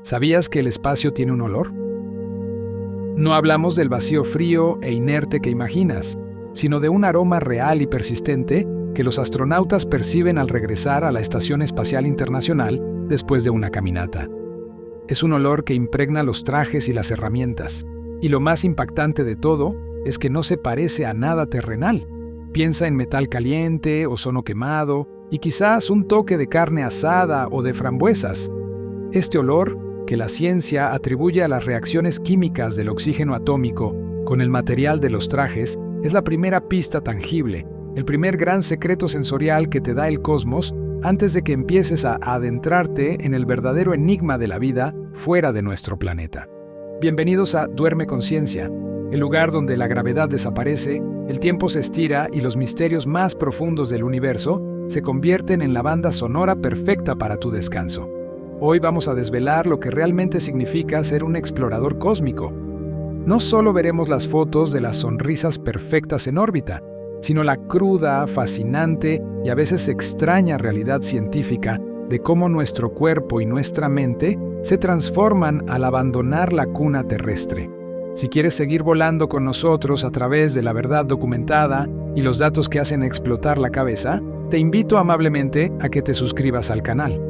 ¿Sabías que el espacio tiene un olor? No hablamos del vacío frío e inerte que imaginas, sino de un aroma real y persistente que los astronautas perciben al regresar a la Estación Espacial Internacional después de una caminata. Es un olor que impregna los trajes y las herramientas, y lo más impactante de todo es que no se parece a nada terrenal. Piensa en metal caliente, ozono quemado y quizás un toque de carne asada o de frambuesas. Este olor, que la ciencia atribuye a las reacciones químicas del oxígeno atómico con el material de los trajes, es la primera pista tangible, el primer gran secreto sensorial que te da el cosmos antes de que empieces a adentrarte en el verdadero enigma de la vida fuera de nuestro planeta. Bienvenidos a Duerme Conciencia, el lugar donde la gravedad desaparece, el tiempo se estira y los misterios más profundos del universo se convierten en la banda sonora perfecta para tu descanso. Hoy vamos a desvelar lo que realmente significa ser un explorador cósmico. No solo veremos las fotos de las sonrisas perfectas en órbita, sino la cruda, fascinante y a veces extraña realidad científica de cómo nuestro cuerpo y nuestra mente se transforman al abandonar la cuna terrestre. Si quieres seguir volando con nosotros a través de la verdad documentada y los datos que hacen explotar la cabeza, te invito amablemente a que te suscribas al canal.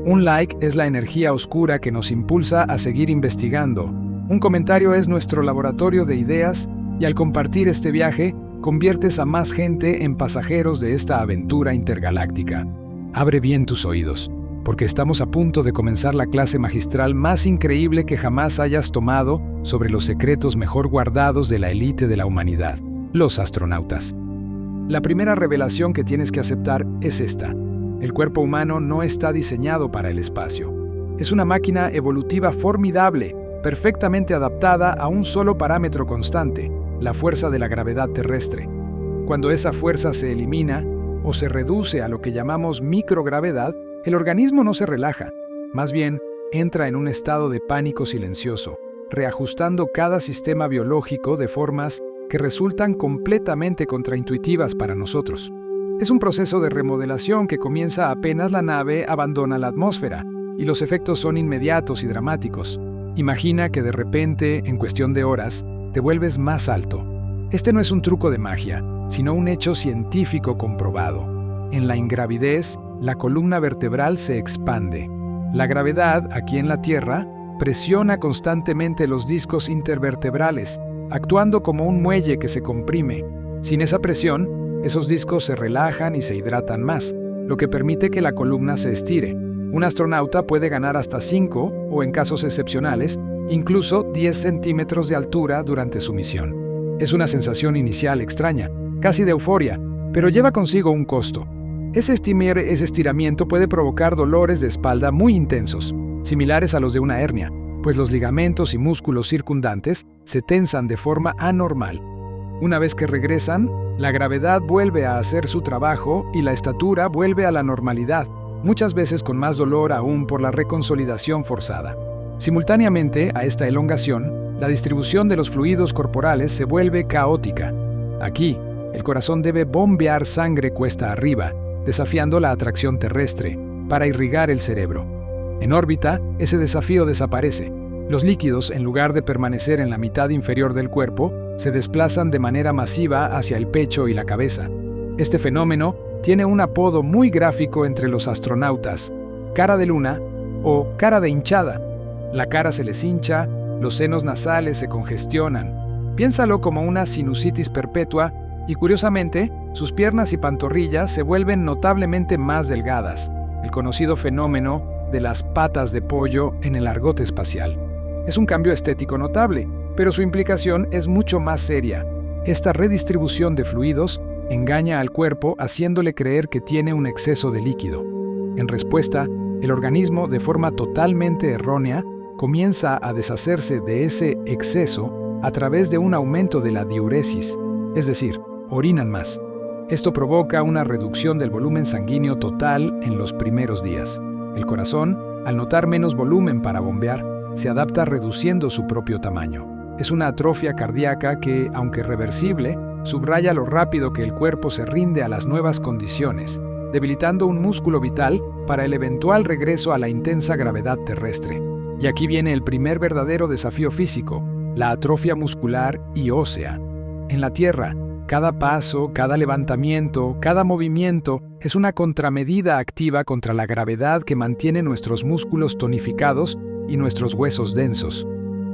Un like es la energía oscura que nos impulsa a seguir investigando. Un comentario es nuestro laboratorio de ideas y al compartir este viaje, conviertes a más gente en pasajeros de esta aventura intergaláctica. Abre bien tus oídos, porque estamos a punto de comenzar la clase magistral más increíble que jamás hayas tomado sobre los secretos mejor guardados de la élite de la humanidad, los astronautas. La primera revelación que tienes que aceptar es esta. El cuerpo humano no está diseñado para el espacio. Es una máquina evolutiva formidable, perfectamente adaptada a un solo parámetro constante, la fuerza de la gravedad terrestre. Cuando esa fuerza se elimina o se reduce a lo que llamamos microgravedad, el organismo no se relaja, más bien entra en un estado de pánico silencioso, reajustando cada sistema biológico de formas que resultan completamente contraintuitivas para nosotros. Es un proceso de remodelación que comienza apenas la nave abandona la atmósfera, y los efectos son inmediatos y dramáticos. Imagina que de repente, en cuestión de horas, te vuelves más alto. Este no es un truco de magia, sino un hecho científico comprobado. En la ingravidez, la columna vertebral se expande. La gravedad, aquí en la Tierra, presiona constantemente los discos intervertebrales, actuando como un muelle que se comprime. Sin esa presión, esos discos se relajan y se hidratan más, lo que permite que la columna se estire. Un astronauta puede ganar hasta 5, o en casos excepcionales, incluso 10 centímetros de altura durante su misión. Es una sensación inicial extraña, casi de euforia, pero lleva consigo un costo. Ese estiramiento puede provocar dolores de espalda muy intensos, similares a los de una hernia, pues los ligamentos y músculos circundantes se tensan de forma anormal. Una vez que regresan, la gravedad vuelve a hacer su trabajo y la estatura vuelve a la normalidad, muchas veces con más dolor aún por la reconsolidación forzada. Simultáneamente a esta elongación, la distribución de los fluidos corporales se vuelve caótica. Aquí, el corazón debe bombear sangre cuesta arriba, desafiando la atracción terrestre, para irrigar el cerebro. En órbita, ese desafío desaparece. Los líquidos, en lugar de permanecer en la mitad inferior del cuerpo, se desplazan de manera masiva hacia el pecho y la cabeza. Este fenómeno tiene un apodo muy gráfico entre los astronautas: cara de luna o cara de hinchada. La cara se les hincha, los senos nasales se congestionan. Piénsalo como una sinusitis perpetua y, curiosamente, sus piernas y pantorrillas se vuelven notablemente más delgadas, el conocido fenómeno de las patas de pollo en el argot espacial. Es un cambio estético notable, pero su implicación es mucho más seria. Esta redistribución de fluidos engaña al cuerpo haciéndole creer que tiene un exceso de líquido. En respuesta, el organismo, de forma totalmente errónea, comienza a deshacerse de ese exceso a través de un aumento de la diuresis, es decir, orinan más. Esto provoca una reducción del volumen sanguíneo total en los primeros días. El corazón, al notar menos volumen para bombear, se adapta reduciendo su propio tamaño. Es una atrofia cardíaca que, aunque reversible, subraya lo rápido que el cuerpo se rinde a las nuevas condiciones, debilitando un músculo vital para el eventual regreso a la intensa gravedad terrestre. Y aquí viene el primer verdadero desafío físico, la atrofia muscular y ósea. En la Tierra, cada paso, cada levantamiento, cada movimiento es una contramedida activa contra la gravedad que mantiene nuestros músculos tonificados y nuestros huesos densos.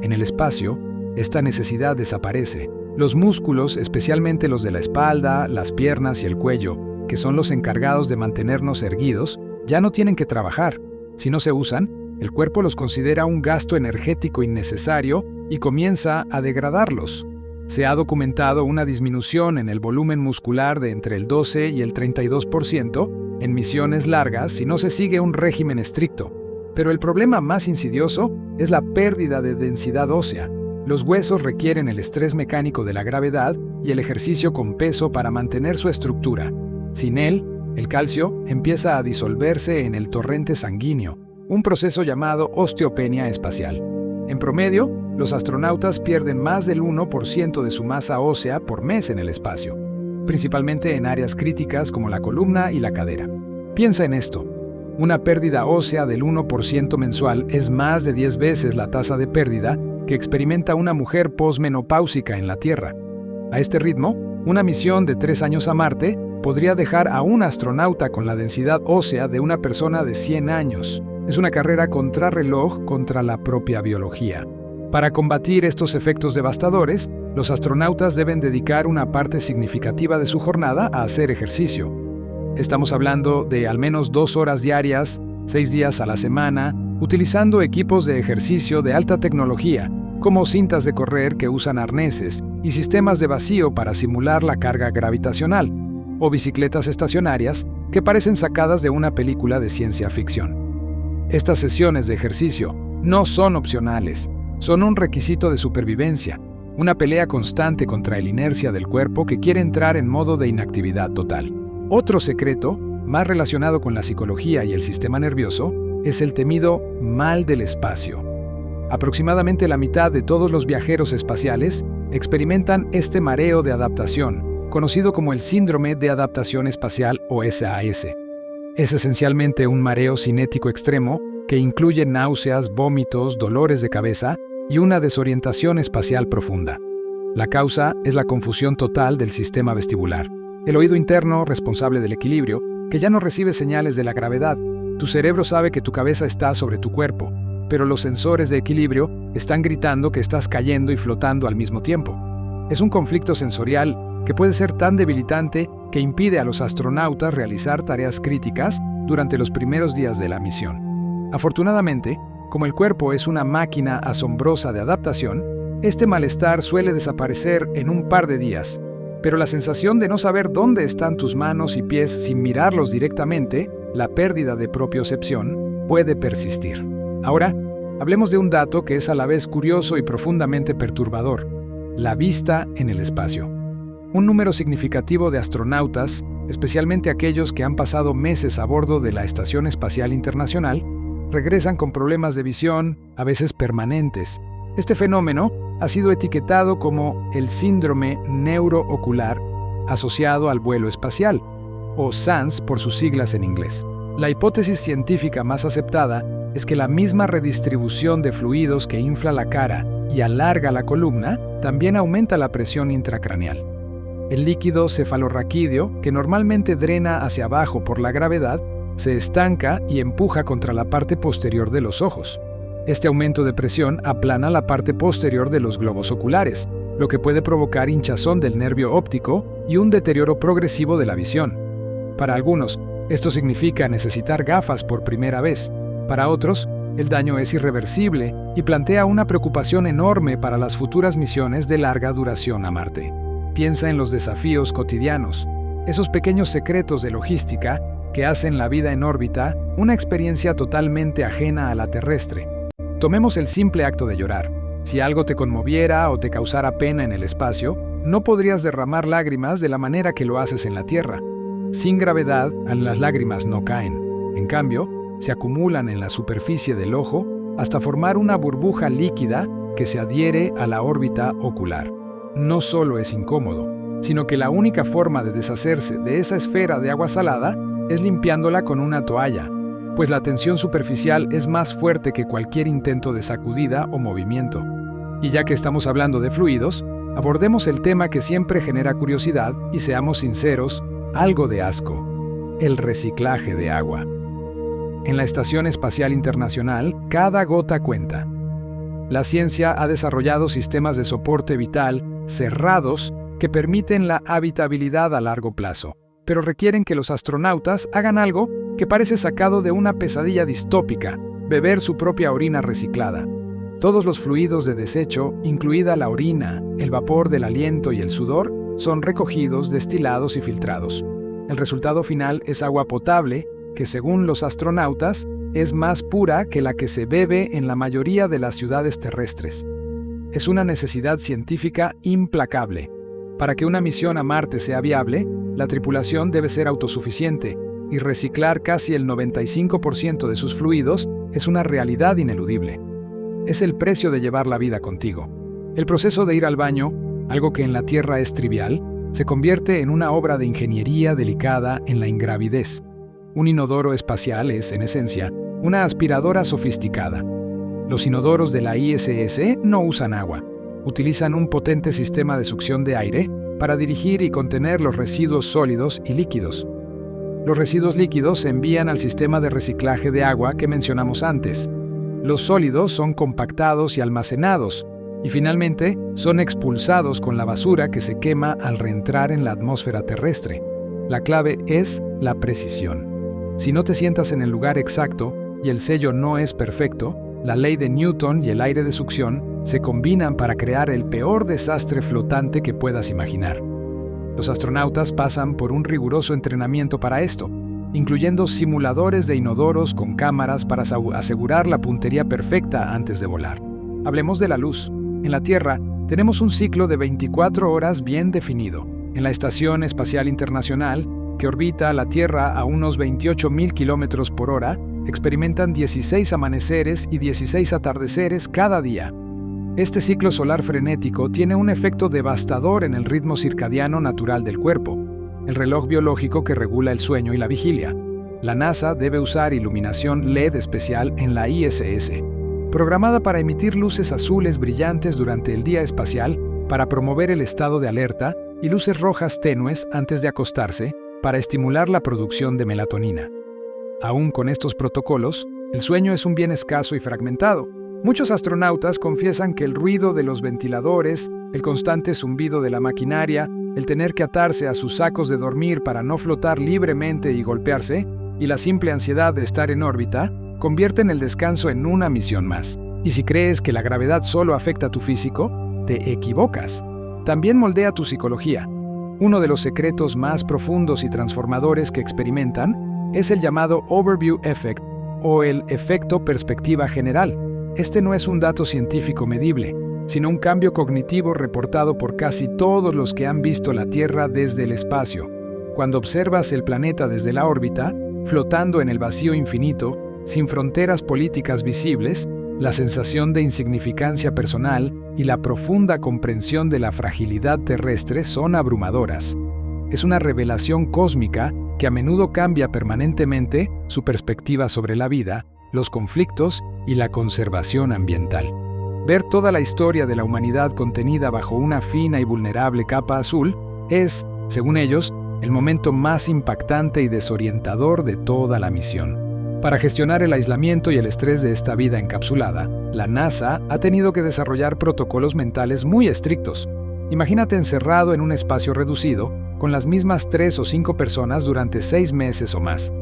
En el espacio, esta necesidad desaparece. Los músculos, especialmente los de la espalda, las piernas y el cuello, que son los encargados de mantenernos erguidos, ya no tienen que trabajar. Si no se usan, el cuerpo los considera un gasto energético innecesario y comienza a degradarlos. Se ha documentado una disminución en el volumen muscular de entre el 12 y el 32% en misiones largas si no se sigue un régimen estricto. Pero el problema más insidioso es la pérdida de densidad ósea. Los huesos requieren el estrés mecánico de la gravedad y el ejercicio con peso para mantener su estructura. Sin él, el calcio empieza a disolverse en el torrente sanguíneo, un proceso llamado osteopenia espacial. En promedio, los astronautas pierden más del 1% de su masa ósea por mes en el espacio, principalmente en áreas críticas como la columna y la cadera. Piensa en esto. Una pérdida ósea del 1% mensual es más de 10 veces la tasa de pérdida que experimenta una mujer posmenopáusica en la Tierra. A este ritmo, una misión de 3 años a Marte podría dejar a un astronauta con la densidad ósea de una persona de 100 años. Es una carrera contrarreloj contra la propia biología. Para combatir estos efectos devastadores, los astronautas deben dedicar una parte significativa de su jornada a hacer ejercicio. Estamos hablando de al menos 2 horas diarias, 6 días a la semana, utilizando equipos de ejercicio de alta tecnología, como cintas de correr que usan arneses y sistemas de vacío para simular la carga gravitacional, o bicicletas estacionarias que parecen sacadas de una película de ciencia ficción. Estas sesiones de ejercicio no son opcionales, son un requisito de supervivencia, una pelea constante contra la inercia del cuerpo que quiere entrar en modo de inactividad total. Otro secreto, más relacionado con la psicología y el sistema nervioso, es el temido mal del espacio. Aproximadamente la mitad de todos los viajeros espaciales experimentan este mareo de adaptación, conocido como el síndrome de adaptación espacial o SAS. Es esencialmente un mareo cinético extremo que incluye náuseas, vómitos, dolores de cabeza y una desorientación espacial profunda. La causa es la confusión total del sistema vestibular, el oído interno responsable del equilibrio, que ya no recibe señales de la gravedad. Tu cerebro sabe que tu cabeza está sobre tu cuerpo, pero los sensores de equilibrio están gritando que estás cayendo y flotando al mismo tiempo. Es un conflicto sensorial que puede ser tan debilitante que impide a los astronautas realizar tareas críticas durante los primeros días de la misión. Afortunadamente, como el cuerpo es una máquina asombrosa de adaptación, este malestar suele desaparecer en un par de días, pero la sensación de no saber dónde están tus manos y pies sin mirarlos directamente, la pérdida de propiocepción, puede persistir. Ahora, hablemos de un dato que es a la vez curioso y profundamente perturbador: la vista en el espacio. Un número significativo de astronautas, especialmente aquellos que han pasado meses a bordo de la Estación Espacial Internacional, regresan con problemas de visión, a veces permanentes. Este fenómeno ha sido etiquetado como el síndrome neuroocular asociado al vuelo espacial, o SANS por sus siglas en inglés. La hipótesis científica más aceptada es que la misma redistribución de fluidos que infla la cara y alarga la columna también aumenta la presión intracraneal. El líquido cefalorraquídeo, que normalmente drena hacia abajo por la gravedad, se estanca y empuja contra la parte posterior de los ojos. Este aumento de presión aplana la parte posterior de los globos oculares, lo que puede provocar hinchazón del nervio óptico y un deterioro progresivo de la visión. Para algunos, esto significa necesitar gafas por primera vez. Para otros, el daño es irreversible y plantea una preocupación enorme para las futuras misiones de larga duración a Marte. Piensa en los desafíos cotidianos, esos pequeños secretos de logística que hacen la vida en órbita una experiencia totalmente ajena a la terrestre. Tomemos el simple acto de llorar. Si algo te conmoviera o te causara pena en el espacio, no podrías derramar lágrimas de la manera que lo haces en la Tierra. Sin gravedad, las lágrimas no caen. En cambio, se acumulan en la superficie del ojo hasta formar una burbuja líquida que se adhiere a la órbita ocular. No solo es incómodo, sino que la única forma de deshacerse de esa esfera de agua salada es limpiándola con una toalla. pues la tensión superficial es más fuerte que cualquier intento de sacudida o movimiento. Y ya que estamos hablando de fluidos, abordemos el tema que siempre genera curiosidad y, seamos sinceros, algo de asco: el reciclaje de agua. En la Estación Espacial Internacional, cada gota cuenta. La ciencia ha desarrollado sistemas de soporte vital cerrados que permiten la habitabilidad a largo plazo, pero requieren que los astronautas hagan algo que parece sacado de una pesadilla distópica: beber su propia orina reciclada. Todos los fluidos de desecho, incluida la orina, el vapor del aliento y el sudor, son recogidos, destilados y filtrados. El resultado final es agua potable que, según los astronautas, es más pura que la que se bebe en la mayoría de las ciudades terrestres. Es una necesidad científica implacable. Para que una misión a Marte sea viable, la tripulación debe ser autosuficiente, y reciclar casi el 95% de sus fluidos es una realidad ineludible. Es el precio de llevar la vida contigo. El proceso de ir al baño, algo que en la Tierra es trivial, se convierte en una obra de ingeniería delicada en la ingravidez. Un inodoro espacial es, en esencia, una aspiradora sofisticada. Los inodoros de la ISS no usan agua. Utilizan un potente sistema de succión de aire para dirigir y contener los residuos sólidos y líquidos. Los residuos líquidos se envían al sistema de reciclaje de agua que mencionamos antes. Los sólidos son compactados y almacenados, y finalmente son expulsados con la basura que se quema al reentrar en la atmósfera terrestre. La clave es la precisión. Si no te sientas en el lugar exacto y el sello no es perfecto, la ley de Newton y el aire de succión se combinan para crear el peor desastre flotante que puedas imaginar. Los astronautas pasan por un riguroso entrenamiento para esto, incluyendo simuladores de inodoros con cámaras para asegurar la puntería perfecta antes de volar. Hablemos de la luz. En la Tierra, tenemos un ciclo de 24 horas bien definido. En la Estación Espacial Internacional, que orbita la Tierra a unos 28.000 kilómetros por hora, experimentan 16 amaneceres y 16 atardeceres cada día. Este ciclo solar frenético tiene un efecto devastador en el ritmo circadiano natural del cuerpo, el reloj biológico que regula el sueño y la vigilia. La NASA debe usar iluminación LED especial en la ISS, programada para emitir luces azules brillantes durante el día espacial para promover el estado de alerta, y luces rojas tenues antes de acostarse para estimular la producción de melatonina. Aún con estos protocolos, el sueño es un bien escaso y fragmentado. Muchos astronautas confiesan que el ruido de los ventiladores, el constante zumbido de la maquinaria, el tener que atarse a sus sacos de dormir para no flotar libremente y golpearse, y la simple ansiedad de estar en órbita, convierten el descanso en una misión más. Y si crees que la gravedad solo afecta a tu físico, te equivocas. También moldea tu psicología. Uno de los secretos más profundos y transformadores que experimentan es el llamado Overview Effect, o el efecto perspectiva general. Este no es un dato científico medible, sino un cambio cognitivo reportado por casi todos los que han visto la Tierra desde el espacio. Cuando observas el planeta desde la órbita, flotando en el vacío infinito, sin fronteras políticas visibles, la sensación de insignificancia personal y la profunda comprensión de la fragilidad terrestre son abrumadoras. Es una revelación cósmica que a menudo cambia permanentemente su perspectiva sobre la vida, los conflictos y la conservación ambiental. Ver toda la historia de la humanidad contenida bajo una fina y vulnerable capa azul es, según ellos, el momento más impactante y desorientador de toda la misión. Para gestionar el aislamiento y el estrés de esta vida encapsulada, la NASA ha tenido que desarrollar protocolos mentales muy estrictos. Imagínate encerrado en un espacio reducido, con las mismas 3 o 5 personas durante 6 meses o más.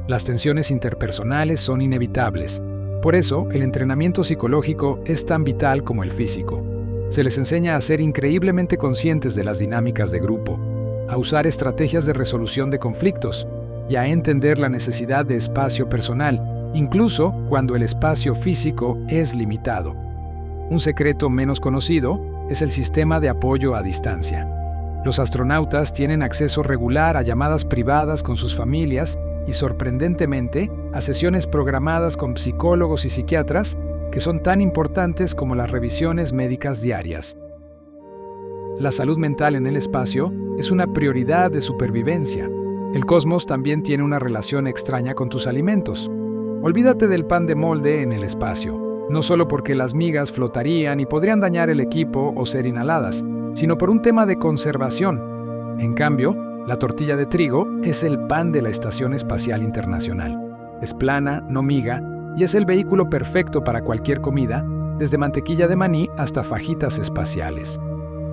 Las tensiones interpersonales son inevitables. Por eso, el entrenamiento psicológico es tan vital como el físico. Se les enseña a ser increíblemente conscientes de las dinámicas de grupo, a usar estrategias de resolución de conflictos y a entender la necesidad de espacio personal, incluso cuando el espacio físico es limitado. Un secreto menos conocido es el sistema de apoyo a distancia. Los astronautas tienen acceso regular a llamadas privadas con sus familias y, sorprendentemente, a sesiones programadas con psicólogos y psiquiatras que son tan importantes como las revisiones médicas diarias. La salud mental en el espacio es una prioridad de supervivencia. El cosmos también tiene una relación extraña con tus alimentos. Olvídate del pan de molde en el espacio, no solo porque las migas flotarían y podrían dañar el equipo o ser inhaladas, sino por un tema de conservación. En cambio, la tortilla de trigo es el pan de la Estación Espacial Internacional. Es plana, no miga, y es el vehículo perfecto para cualquier comida, desde mantequilla de maní hasta fajitas espaciales.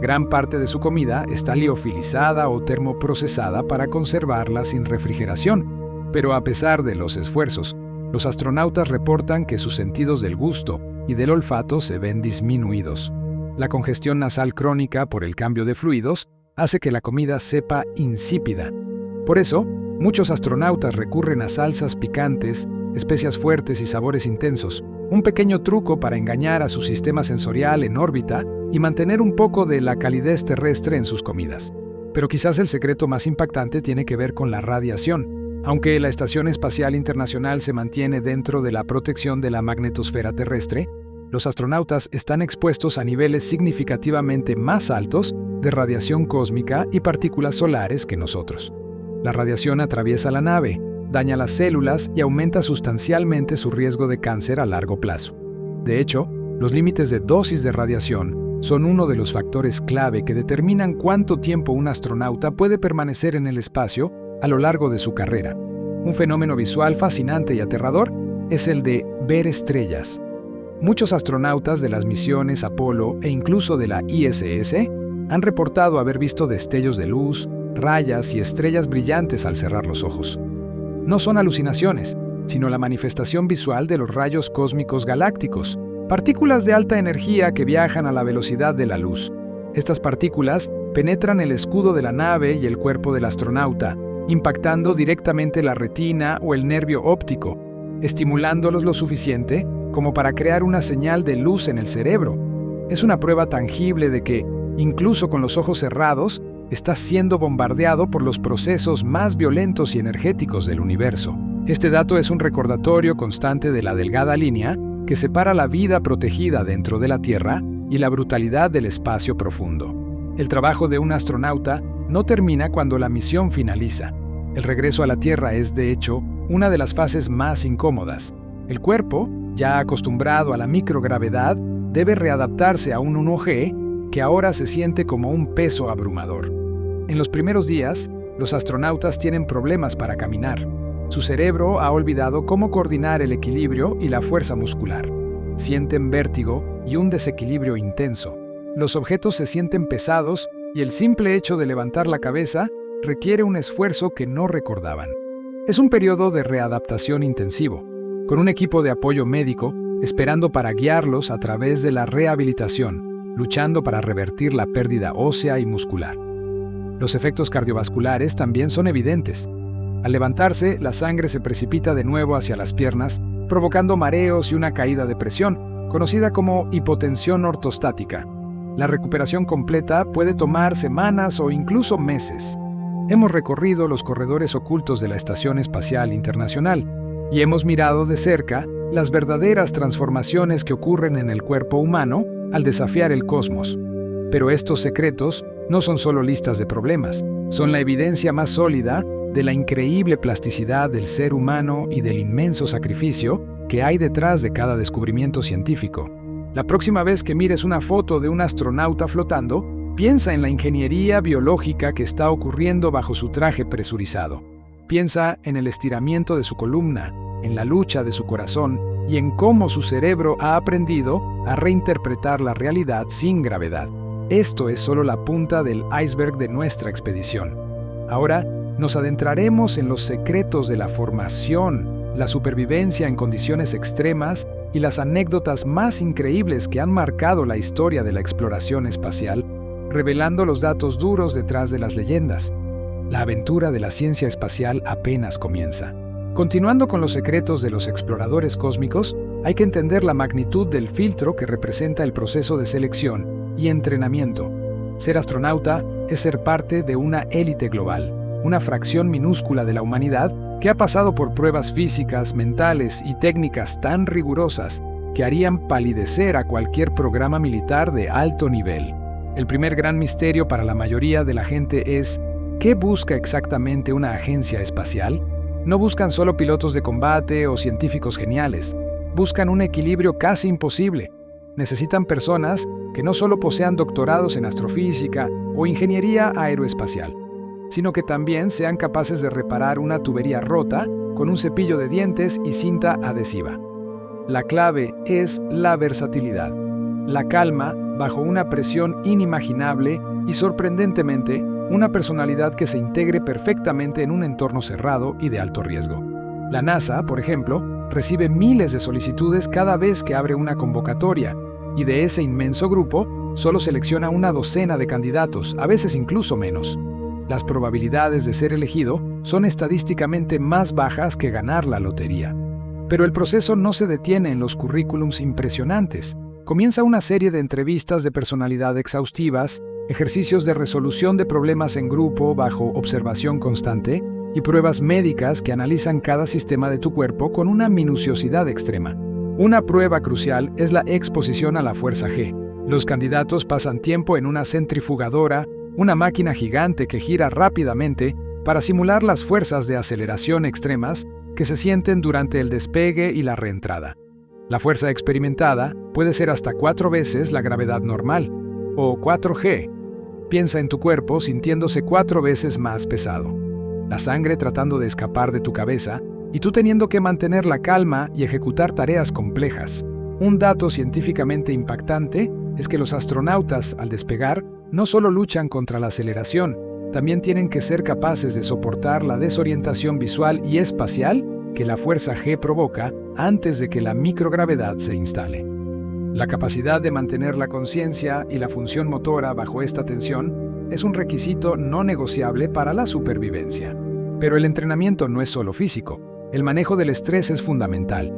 Gran parte de su comida está liofilizada o termoprocesada para conservarla sin refrigeración, pero a pesar de los esfuerzos, los astronautas reportan que sus sentidos del gusto y del olfato se ven disminuidos. La congestión nasal crónica por el cambio de fluidos hace que la comida sepa insípida. Por eso, muchos astronautas recurren a salsas picantes, especias fuertes y sabores intensos, un pequeño truco para engañar a su sistema sensorial en órbita y mantener un poco de la calidez terrestre en sus comidas. Pero quizás el secreto más impactante tiene que ver con la radiación. Aunque la Estación Espacial Internacional se mantiene dentro de la protección de la magnetosfera terrestre, los astronautas están expuestos a niveles significativamente más altos de radiación cósmica y partículas solares que nosotros. La radiación atraviesa la nave, daña las células y aumenta sustancialmente su riesgo de cáncer a largo plazo. De hecho, los límites de dosis de radiación son uno de los factores clave que determinan cuánto tiempo un astronauta puede permanecer en el espacio a lo largo de su carrera. Un fenómeno visual fascinante y aterrador es el de ver estrellas. Muchos astronautas de las misiones Apolo e incluso de la ISS han reportado haber visto destellos de luz, rayas y estrellas brillantes al cerrar los ojos. No son alucinaciones, sino la manifestación visual de los rayos cósmicos galácticos, partículas de alta energía que viajan a la velocidad de la luz. Estas partículas penetran el escudo de la nave y el cuerpo del astronauta, impactando directamente la retina o el nervio óptico, estimulándolos lo suficiente como para crear una señal de luz en el cerebro. Es una prueba tangible de que, incluso con los ojos cerrados, estás siendo bombardeado por los procesos más violentos y energéticos del universo. Este dato es un recordatorio constante de la delgada línea que separa la vida protegida dentro de la Tierra y la brutalidad del espacio profundo. El trabajo de un astronauta no termina cuando la misión finaliza. El regreso a la Tierra es, de hecho, una de las fases más incómodas. El cuerpo, ya acostumbrado a la microgravedad, debe readaptarse a un 1G que ahora se siente como un peso abrumador. En los primeros días, los astronautas tienen problemas para caminar. Su cerebro ha olvidado cómo coordinar el equilibrio y la fuerza muscular. Sienten vértigo y un desequilibrio intenso. Los objetos se sienten pesados y el simple hecho de levantar la cabeza requiere un esfuerzo que no recordaban. Es un periodo de readaptación intensivo, con un equipo de apoyo médico esperando para guiarlos a través de la rehabilitación, luchando para revertir la pérdida ósea y muscular. Los efectos cardiovasculares también son evidentes. Al levantarse, la sangre se precipita de nuevo hacia las piernas, provocando mareos y una caída de presión, conocida como hipotensión ortostática. La recuperación completa puede tomar semanas o incluso meses. Hemos recorrido los corredores ocultos de la Estación Espacial Internacional y hemos mirado de cerca las verdaderas transformaciones que ocurren en el cuerpo humano al desafiar el cosmos. Pero estos secretos no son solo listas de problemas, son la evidencia más sólida de la increíble plasticidad del ser humano y del inmenso sacrificio que hay detrás de cada descubrimiento científico. La próxima vez que mires una foto de un astronauta flotando, piensa en la ingeniería biológica que está ocurriendo bajo su traje presurizado. Piensa en el estiramiento de su columna, en la lucha de su corazón y en cómo su cerebro ha aprendido a reinterpretar la realidad sin gravedad. Esto es solo la punta del iceberg de nuestra expedición. Ahora nos adentraremos en los secretos de la formación, la supervivencia en condiciones extremas y las anécdotas más increíbles que han marcado la historia de la exploración espacial, revelando los datos duros detrás de las leyendas. La aventura de la ciencia espacial apenas comienza. Continuando con los secretos de los exploradores cósmicos, hay que entender la magnitud del filtro que representa el proceso de selección y entrenamiento. Ser astronauta es ser parte de una élite global, una fracción minúscula de la humanidad que ha pasado por pruebas físicas, mentales y técnicas tan rigurosas que harían palidecer a cualquier programa militar de alto nivel. El primer gran misterio para la mayoría de la gente es: ¿qué busca exactamente una agencia espacial? No buscan solo pilotos de combate o científicos geniales. Buscan un equilibrio casi imposible. Necesitan personas que no solo posean doctorados en astrofísica o ingeniería aeroespacial, sino que también sean capaces de reparar una tubería rota con un cepillo de dientes y cinta adhesiva. La clave es la versatilidad, la calma bajo una presión inimaginable y, sorprendentemente, una personalidad que se integre perfectamente en un entorno cerrado y de alto riesgo. La NASA, por ejemplo, recibe miles de solicitudes cada vez que abre una convocatoria, y de ese inmenso grupo solo selecciona una docena de candidatos, a veces incluso menos. Las probabilidades de ser elegido son estadísticamente más bajas que ganar la lotería. Pero el proceso no se detiene en los currículums impresionantes. Comienza una serie de entrevistas de personalidad exhaustivas, ejercicios de resolución de problemas en grupo bajo observación constante y pruebas médicas que analizan cada sistema de tu cuerpo con una minuciosidad extrema. Una prueba crucial es la exposición a la fuerza G. Los candidatos pasan tiempo en una centrifugadora, una máquina gigante que gira rápidamente para simular las fuerzas de aceleración extremas que se sienten durante el despegue y la reentrada. La fuerza experimentada puede ser hasta 4 veces la gravedad normal, o 4G. Piensa en tu cuerpo sintiéndose 4 veces más pesado. La sangre tratando de escapar de tu cabeza y tú teniendo que mantener la calma y ejecutar tareas complejas. Un dato científicamente impactante es que los astronautas, al despegar, no solo luchan contra la aceleración, también tienen que ser capaces de soportar la desorientación visual y espacial que la fuerza G provoca antes de que la microgravedad se instale. La capacidad de mantener la conciencia y la función motora bajo esta tensión es un requisito no negociable para la supervivencia. Pero el entrenamiento no es solo físico. El manejo del estrés es fundamental.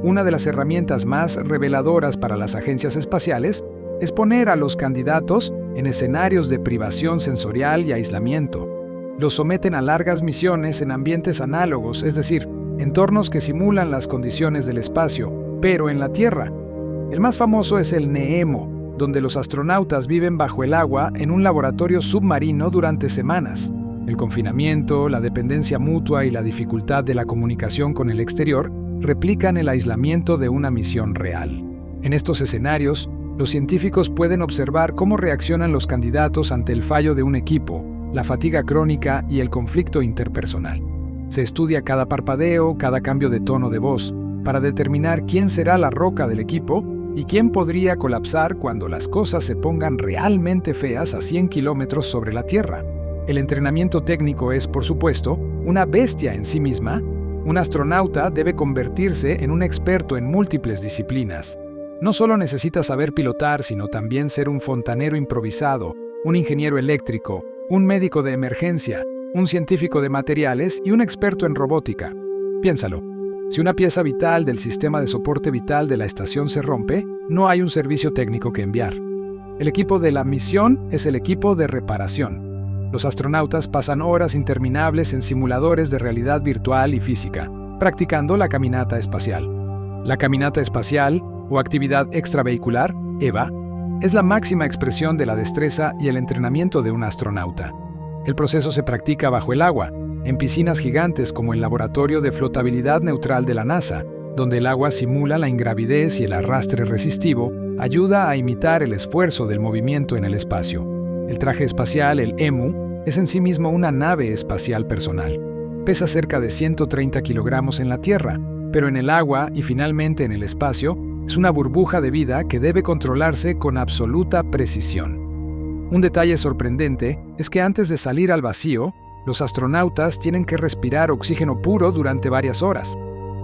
Una de las herramientas más reveladoras para las agencias espaciales es poner a los candidatos en escenarios de privación sensorial y aislamiento. Los someten a largas misiones en ambientes análogos, es decir, entornos que simulan las condiciones del espacio, pero en la Tierra. El más famoso es el NEEMO, donde los astronautas viven bajo el agua en un laboratorio submarino durante semanas. El confinamiento, la dependencia mutua y la dificultad de la comunicación con el exterior replican el aislamiento de una misión real. En estos escenarios, los científicos pueden observar cómo reaccionan los candidatos ante el fallo de un equipo, la fatiga crónica y el conflicto interpersonal. Se estudia cada parpadeo, cada cambio de tono de voz, para determinar quién será la roca del equipo y quién podría colapsar cuando las cosas se pongan realmente feas a 100 kilómetros sobre la Tierra. El entrenamiento técnico es, por supuesto, una bestia en sí misma. Un astronauta debe convertirse en un experto en múltiples disciplinas. No solo necesita saber pilotar, sino también ser un fontanero improvisado, un ingeniero eléctrico, un médico de emergencia, un científico de materiales y un experto en robótica. Piénsalo. Si una pieza vital del sistema de soporte vital de la estación se rompe, no hay un servicio técnico que enviar. El equipo de la misión es el equipo de reparación. Los astronautas pasan horas interminables en simuladores de realidad virtual y física, practicando la caminata espacial. La caminata espacial, o actividad extravehicular, EVA, es la máxima expresión de la destreza y el entrenamiento de un astronauta. El proceso se practica bajo el agua, en piscinas gigantes como el Laboratorio de Flotabilidad Neutral de la NASA, donde el agua simula la ingravidez y el arrastre resistivo ayuda a imitar el esfuerzo del movimiento en el espacio. El traje espacial, el EMU, es en sí mismo una nave espacial personal. Pesa cerca de 130 kilogramos en la Tierra, pero en el agua y finalmente en el espacio es una burbuja de vida que debe controlarse con absoluta precisión. Un detalle sorprendente es que antes de salir al vacío, los astronautas tienen que respirar oxígeno puro durante varias horas.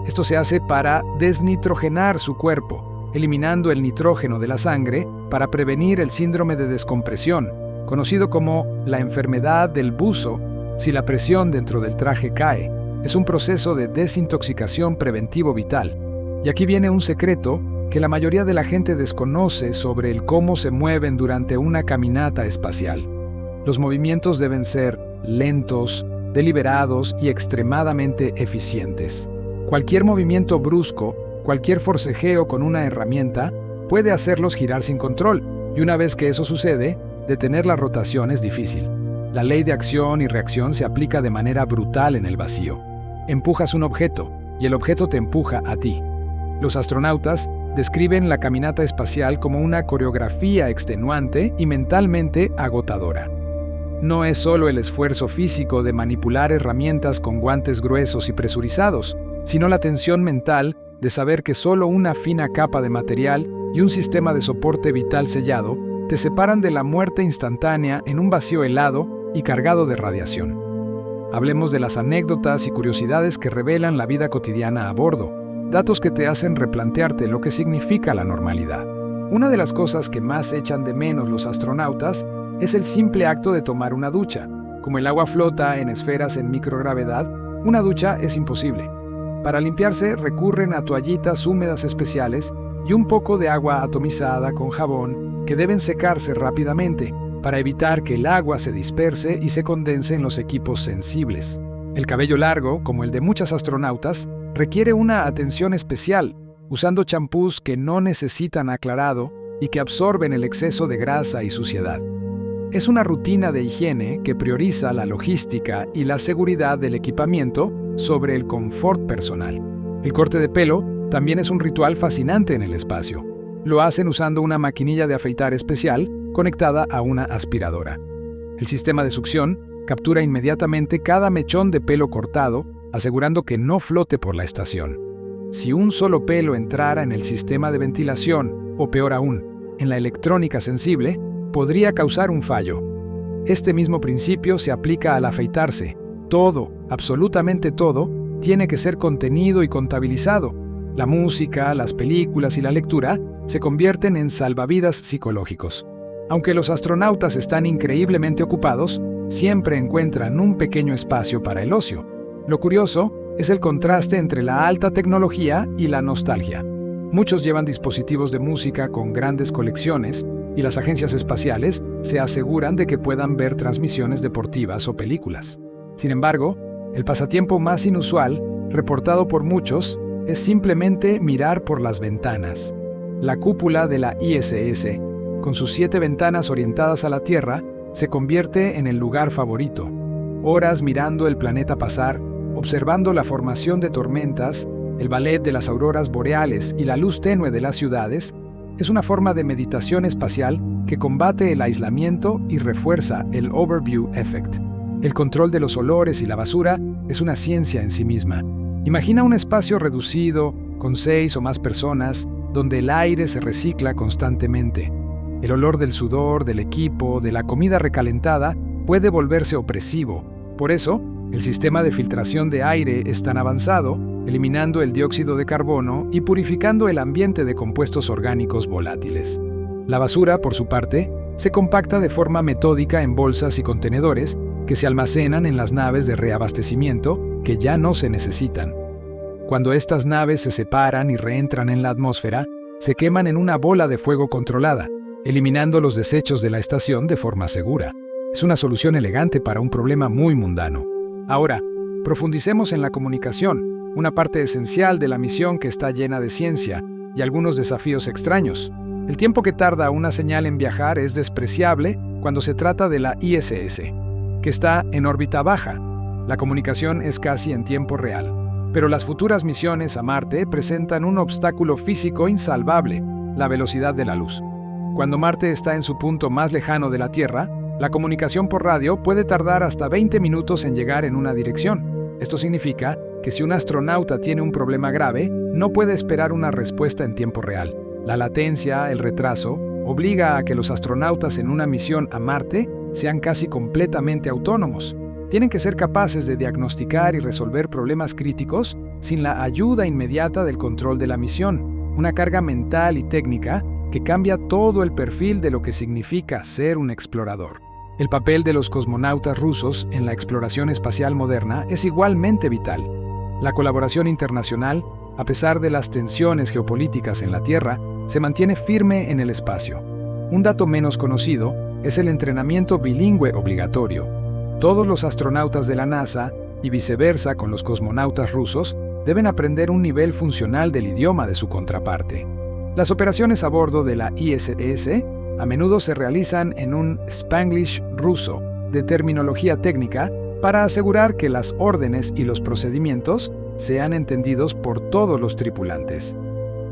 Esto se hace para desnitrogenar su cuerpo, eliminando el nitrógeno de la sangre para prevenir el síndrome de descompresión, conocido como la enfermedad del buzo, si la presión dentro del traje cae. Es un proceso de desintoxicación preventivo vital. Y aquí viene un secreto que la mayoría de la gente desconoce sobre el cómo se mueven durante una caminata espacial. Los movimientos deben ser lentos, deliberados y extremadamente eficientes. Cualquier movimiento brusco, cualquier forcejeo con una herramienta, puede hacerlos girar sin control, y una vez que eso sucede, detener la rotación es difícil. La ley de acción y reacción se aplica de manera brutal en el vacío. Empujas un objeto y el objeto te empuja a ti. Los astronautas describen la caminata espacial como una coreografía extenuante y mentalmente agotadora. No es solo el esfuerzo físico de manipular herramientas con guantes gruesos y presurizados, sino la tensión mental de saber que solo una fina capa de material y un sistema de soporte vital sellado te separan de la muerte instantánea en un vacío helado y cargado de radiación. Hablemos de las anécdotas y curiosidades que revelan la vida cotidiana a bordo, datos que te hacen replantearte lo que significa la normalidad. Una de las cosas que más echan de menos los astronautas es el simple acto de tomar una ducha. Como el agua flota en esferas en microgravedad, una ducha es imposible. Para limpiarse recurren a toallitas húmedas especiales y un poco de agua atomizada con jabón que deben secarse rápidamente para evitar que el agua se disperse y se condense en los equipos sensibles. El cabello largo, como el de muchas astronautas, requiere una atención especial, usando champús que no necesitan aclarado y que absorben el exceso de grasa y suciedad. Es una rutina de higiene que prioriza la logística y la seguridad del equipamiento sobre el confort personal. El corte de pelo también es un ritual fascinante en el espacio. Lo hacen usando una maquinilla de afeitar especial conectada a una aspiradora. El sistema de succión captura inmediatamente cada mechón de pelo cortado, asegurando que no flote por la estación. Si un solo pelo entrara en el sistema de ventilación, o peor aún, en la electrónica sensible, podría causar un fallo. Este mismo principio se aplica al afeitarse. Todo, absolutamente todo, tiene que ser contenido y contabilizado. La música, las películas y la lectura se convierten en salvavidas psicológicos. Aunque los astronautas están increíblemente ocupados, siempre encuentran un pequeño espacio para el ocio. Lo curioso es el contraste entre la alta tecnología y la nostalgia. Muchos llevan dispositivos de música con grandes colecciones y las agencias espaciales se aseguran de que puedan ver transmisiones deportivas o películas. Sin embargo, el pasatiempo más inusual, reportado por muchos, es simplemente mirar por las ventanas. La cúpula de la ISS, con sus 7 ventanas orientadas a la Tierra, se convierte en el lugar favorito. Horas mirando el planeta pasar, observando la formación de tormentas, el ballet de las auroras boreales y la luz tenue de las ciudades, es una forma de meditación espacial que combate el aislamiento y refuerza el Overview Effect. El control de los olores y la basura es una ciencia en sí misma. Imagina un espacio reducido, con 6 o más personas, donde el aire se recicla constantemente. El olor del sudor, del equipo, de la comida recalentada puede volverse opresivo. Por eso, el sistema de filtración de aire es tan avanzado, eliminando el dióxido de carbono y purificando el ambiente de compuestos orgánicos volátiles. La basura, por su parte, se compacta de forma metódica en bolsas y contenedores que se almacenan en las naves de reabastecimiento que ya no se necesitan. Cuando estas naves se separan y reentran en la atmósfera, se queman en una bola de fuego controlada, eliminando los desechos de la estación de forma segura. Es una solución elegante para un problema muy mundano. Ahora, profundicemos en la comunicación, una parte esencial de la misión que está llena de ciencia y algunos desafíos extraños. El tiempo que tarda una señal en viajar es despreciable cuando se trata de la ISS, que está en órbita baja. La comunicación es casi en tiempo real. Pero las futuras misiones a Marte presentan un obstáculo físico insalvable, la velocidad de la luz. Cuando Marte está en su punto más lejano de la Tierra, la comunicación por radio puede tardar hasta 20 minutos en llegar en una dirección. Esto significa que si un astronauta tiene un problema grave, no puede esperar una respuesta en tiempo real. La latencia, el retraso, obliga a que los astronautas en una misión a Marte sean casi completamente autónomos. Tienen que ser capaces de diagnosticar y resolver problemas críticos sin la ayuda inmediata del control de la misión, una carga mental y técnica que cambia todo el perfil de lo que significa ser un explorador. El papel de los cosmonautas rusos en la exploración espacial moderna es igualmente vital. La colaboración internacional, a pesar de las tensiones geopolíticas en la Tierra, se mantiene firme en el espacio. Un dato menos conocido es el entrenamiento bilingüe obligatorio. Todos los astronautas de la NASA, y viceversa con los cosmonautas rusos, deben aprender un nivel funcional del idioma de su contraparte. Las operaciones a bordo de la ISS a menudo se realizan en un Spanglish ruso, de terminología técnica para asegurar que las órdenes y los procedimientos sean entendidos por todos los tripulantes.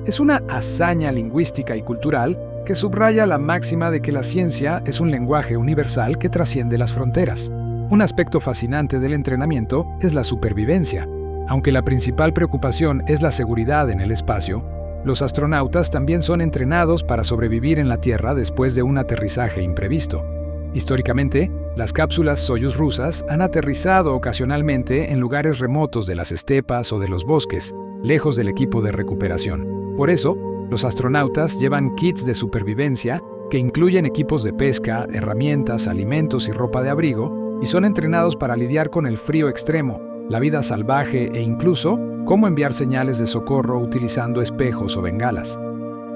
Es una hazaña lingüística y cultural que subraya la máxima de que la ciencia es un lenguaje universal que trasciende las fronteras. Un aspecto fascinante del entrenamiento es la supervivencia. Aunque la principal preocupación es la seguridad en el espacio, los astronautas también son entrenados para sobrevivir en la Tierra después de un aterrizaje imprevisto. Históricamente, las cápsulas Soyuz rusas han aterrizado ocasionalmente en lugares remotos de las estepas o de los bosques, lejos del equipo de recuperación. Por eso, los astronautas llevan kits de supervivencia que incluyen equipos de pesca, herramientas, alimentos y ropa de abrigo, y son entrenados para lidiar con el frío extremo, la vida salvaje e incluso cómo enviar señales de socorro utilizando espejos o bengalas.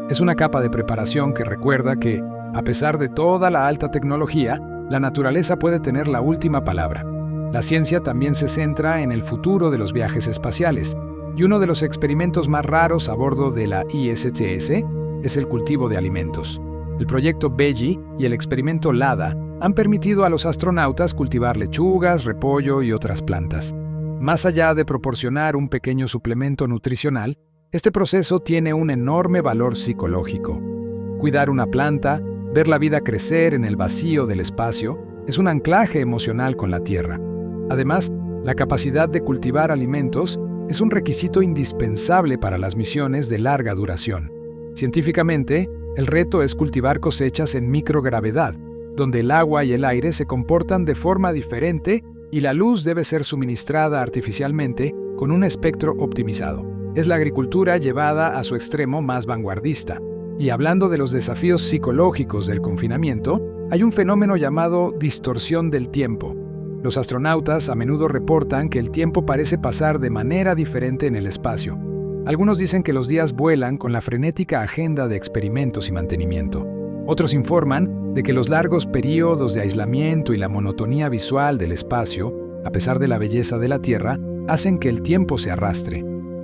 Es una capa de preparación que recuerda que, a pesar de toda la alta tecnología, la naturaleza puede tener la última palabra. La ciencia también se centra en el futuro de los viajes espaciales, y uno de los experimentos más raros a bordo de la ISS es el cultivo de alimentos. El proyecto Veggie y el experimento LADA han permitido a los astronautas cultivar lechugas, repollo y otras plantas. Más allá de proporcionar un pequeño suplemento nutricional, este proceso tiene un enorme valor psicológico. Cuidar una planta, ver la vida crecer en el vacío del espacio, es un anclaje emocional con la Tierra. Además, la capacidad de cultivar alimentos es un requisito indispensable para las misiones de larga duración. Científicamente, el reto es cultivar cosechas en microgravedad, donde el agua y el aire se comportan de forma diferente y la luz debe ser suministrada artificialmente con un espectro optimizado. Es la agricultura llevada a su extremo más vanguardista. Y hablando de los desafíos psicológicos del confinamiento, hay un fenómeno llamado distorsión del tiempo. Los astronautas a menudo reportan que el tiempo parece pasar de manera diferente en el espacio. Algunos dicen que los días vuelan con la frenética agenda de experimentos y mantenimiento. Otros informan de que los largos periodos de aislamiento y la monotonía visual del espacio, a pesar de la belleza de la Tierra, hacen que el tiempo se arrastre.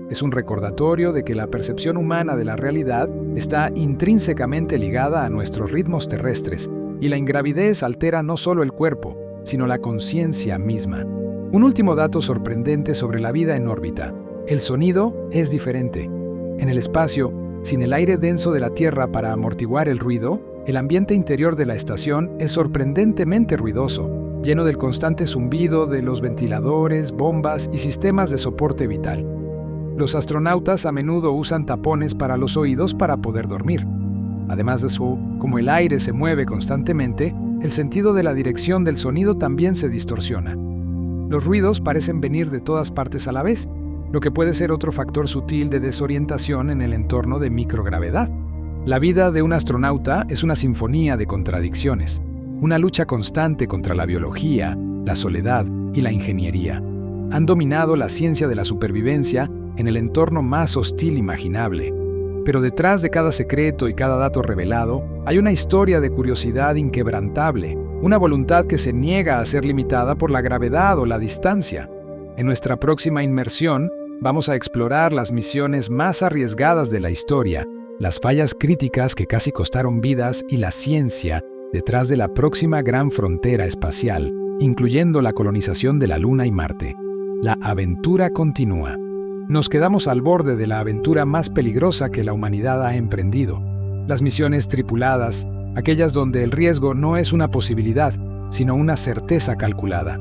Es un recordatorio de que la percepción humana de la realidad está intrínsecamente ligada a nuestros ritmos terrestres, y la ingravidez altera no solo el cuerpo, sino la conciencia misma. Un último dato sorprendente sobre la vida en órbita: el sonido es diferente. En el espacio, sin el aire denso de la Tierra para amortiguar el ruido, el ambiente interior de la estación es sorprendentemente ruidoso, lleno del constante zumbido de los ventiladores, bombas y sistemas de soporte vital. Los astronautas a menudo usan tapones para los oídos para poder dormir. Además de eso, como el aire se mueve constantemente, el sentido de la dirección del sonido también se distorsiona. Los ruidos parecen venir de todas partes a la vez, lo que puede ser otro factor sutil de desorientación en el entorno de microgravedad. La vida de un astronauta es una sinfonía de contradicciones, una lucha constante contra la biología, la soledad y la ingeniería. Han dominado la ciencia de la supervivencia en el entorno más hostil imaginable. Pero detrás de cada secreto y cada dato revelado, hay una historia de curiosidad inquebrantable, una voluntad que se niega a ser limitada por la gravedad o la distancia. En nuestra próxima inmersión, vamos a explorar las misiones más arriesgadas de la historia, las fallas críticas que casi costaron vidas y la ciencia detrás de la próxima gran frontera espacial, incluyendo la colonización de la Luna y Marte. La aventura continúa. Nos quedamos al borde de la aventura más peligrosa que la humanidad ha emprendido. Las misiones tripuladas, aquellas donde el riesgo no es una posibilidad, sino una certeza calculada.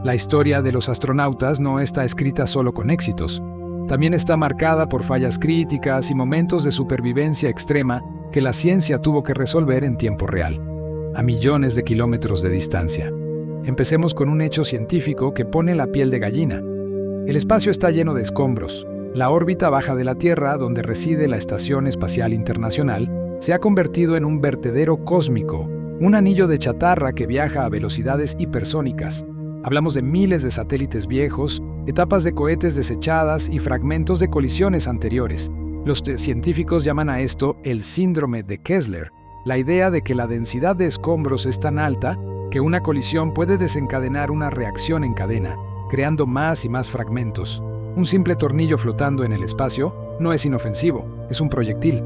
La historia de los astronautas no está escrita solo con éxitos. También está marcada por fallas críticas y momentos de supervivencia extrema que la ciencia tuvo que resolver en tiempo real, a millones de kilómetros de distancia. Empecemos con un hecho científico que pone la piel de gallina. El espacio está lleno de escombros. La órbita baja de la Tierra, donde reside la Estación Espacial Internacional, se ha convertido en un vertedero cósmico, un anillo de chatarra que viaja a velocidades hipersónicas. Hablamos de miles de satélites viejos, etapas de cohetes desechadas y fragmentos de colisiones anteriores. Los científicos llaman a esto el síndrome de Kessler, la idea de que la densidad de escombros es tan alta que una colisión puede desencadenar una reacción en cadena, creando más y más fragmentos. Un simple tornillo flotando en el espacio no es inofensivo, es un proyectil.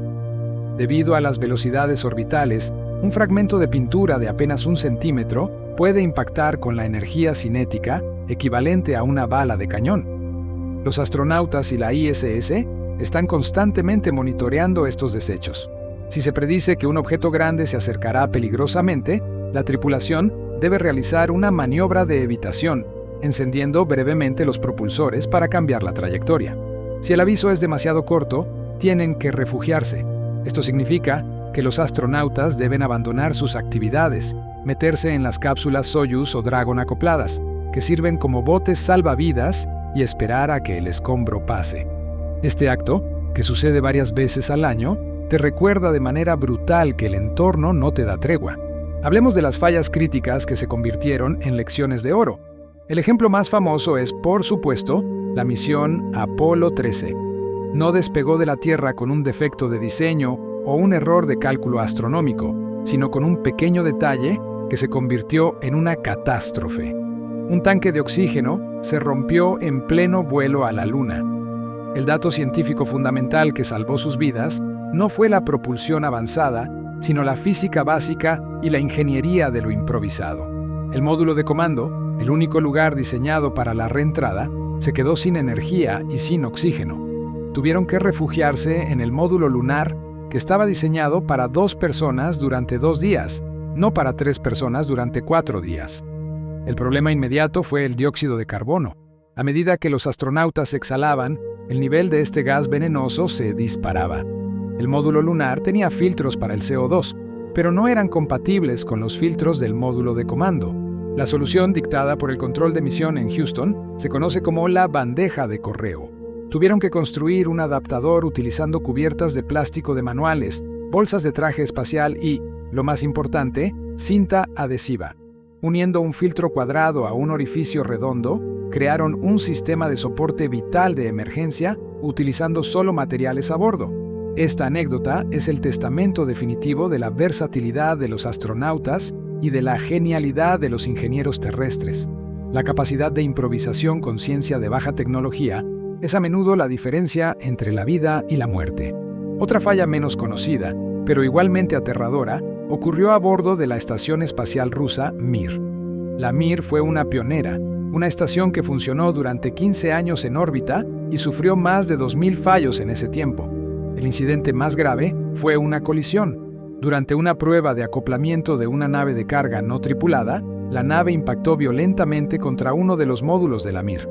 Debido a las velocidades orbitales, Un fragmento de pintura de apenas 1 centímetro puede impactar con la energía cinética equivalente a una bala de cañón. Los astronautas y la ISS están constantemente monitoreando estos desechos. Si se predice que un objeto grande se acercará peligrosamente, la tripulación debe realizar una maniobra de evitación, encendiendo brevemente los propulsores para cambiar la trayectoria. Si el aviso es demasiado corto, tienen que refugiarse. Esto significa que los astronautas deben abandonar sus actividades, meterse en las cápsulas Soyuz o Dragon acopladas, que sirven como botes salvavidas, y esperar a que el escombro pase. Este acto, que sucede varias veces al año, te recuerda de manera brutal que el entorno no te da tregua. Hablemos de las fallas críticas que se convirtieron en lecciones de oro. El ejemplo más famoso es, por supuesto, la misión Apolo 13. No despegó de la Tierra con un defecto de diseño o un error de cálculo astronómico, sino con un pequeño detalle que se convirtió en una catástrofe. Un tanque de oxígeno se rompió en pleno vuelo a la Luna. El dato científico fundamental que salvó sus vidas no fue la propulsión avanzada, sino la física básica y la ingeniería de lo improvisado. El módulo de comando, el único lugar diseñado para la reentrada, se quedó sin energía y sin oxígeno. Tuvieron que refugiarse en el módulo lunar, que estaba diseñado para 2 personas durante 2 días, no para 3 personas durante 4 días. El problema inmediato fue el dióxido de carbono. A medida que los astronautas exhalaban, el nivel de este gas venenoso se disparaba. El módulo lunar tenía filtros para el CO2, pero no eran compatibles con los filtros del módulo de comando. La solución dictada por el control de misión en Houston se conoce como la bandeja de correo. Tuvieron que construir un adaptador utilizando cubiertas de plástico de manuales, bolsas de traje espacial y, lo más importante, cinta adhesiva. Uniendo un filtro cuadrado a un orificio redondo, crearon un sistema de soporte vital de emergencia utilizando solo materiales a bordo. Esta anécdota es el testamento definitivo de la versatilidad de los astronautas y de la genialidad de los ingenieros terrestres. La capacidad de improvisación con ciencia de baja tecnología es a menudo la diferencia entre la vida y la muerte. Otra falla menos conocida, pero igualmente aterradora, ocurrió a bordo de la estación espacial rusa Mir. La Mir fue una pionera, una estación que funcionó durante 15 años en órbita y sufrió más de 2000 fallos en ese tiempo. El incidente más grave fue una colisión. Durante una prueba de acoplamiento de una nave de carga no tripulada, la nave impactó violentamente contra uno de los módulos de la Mir.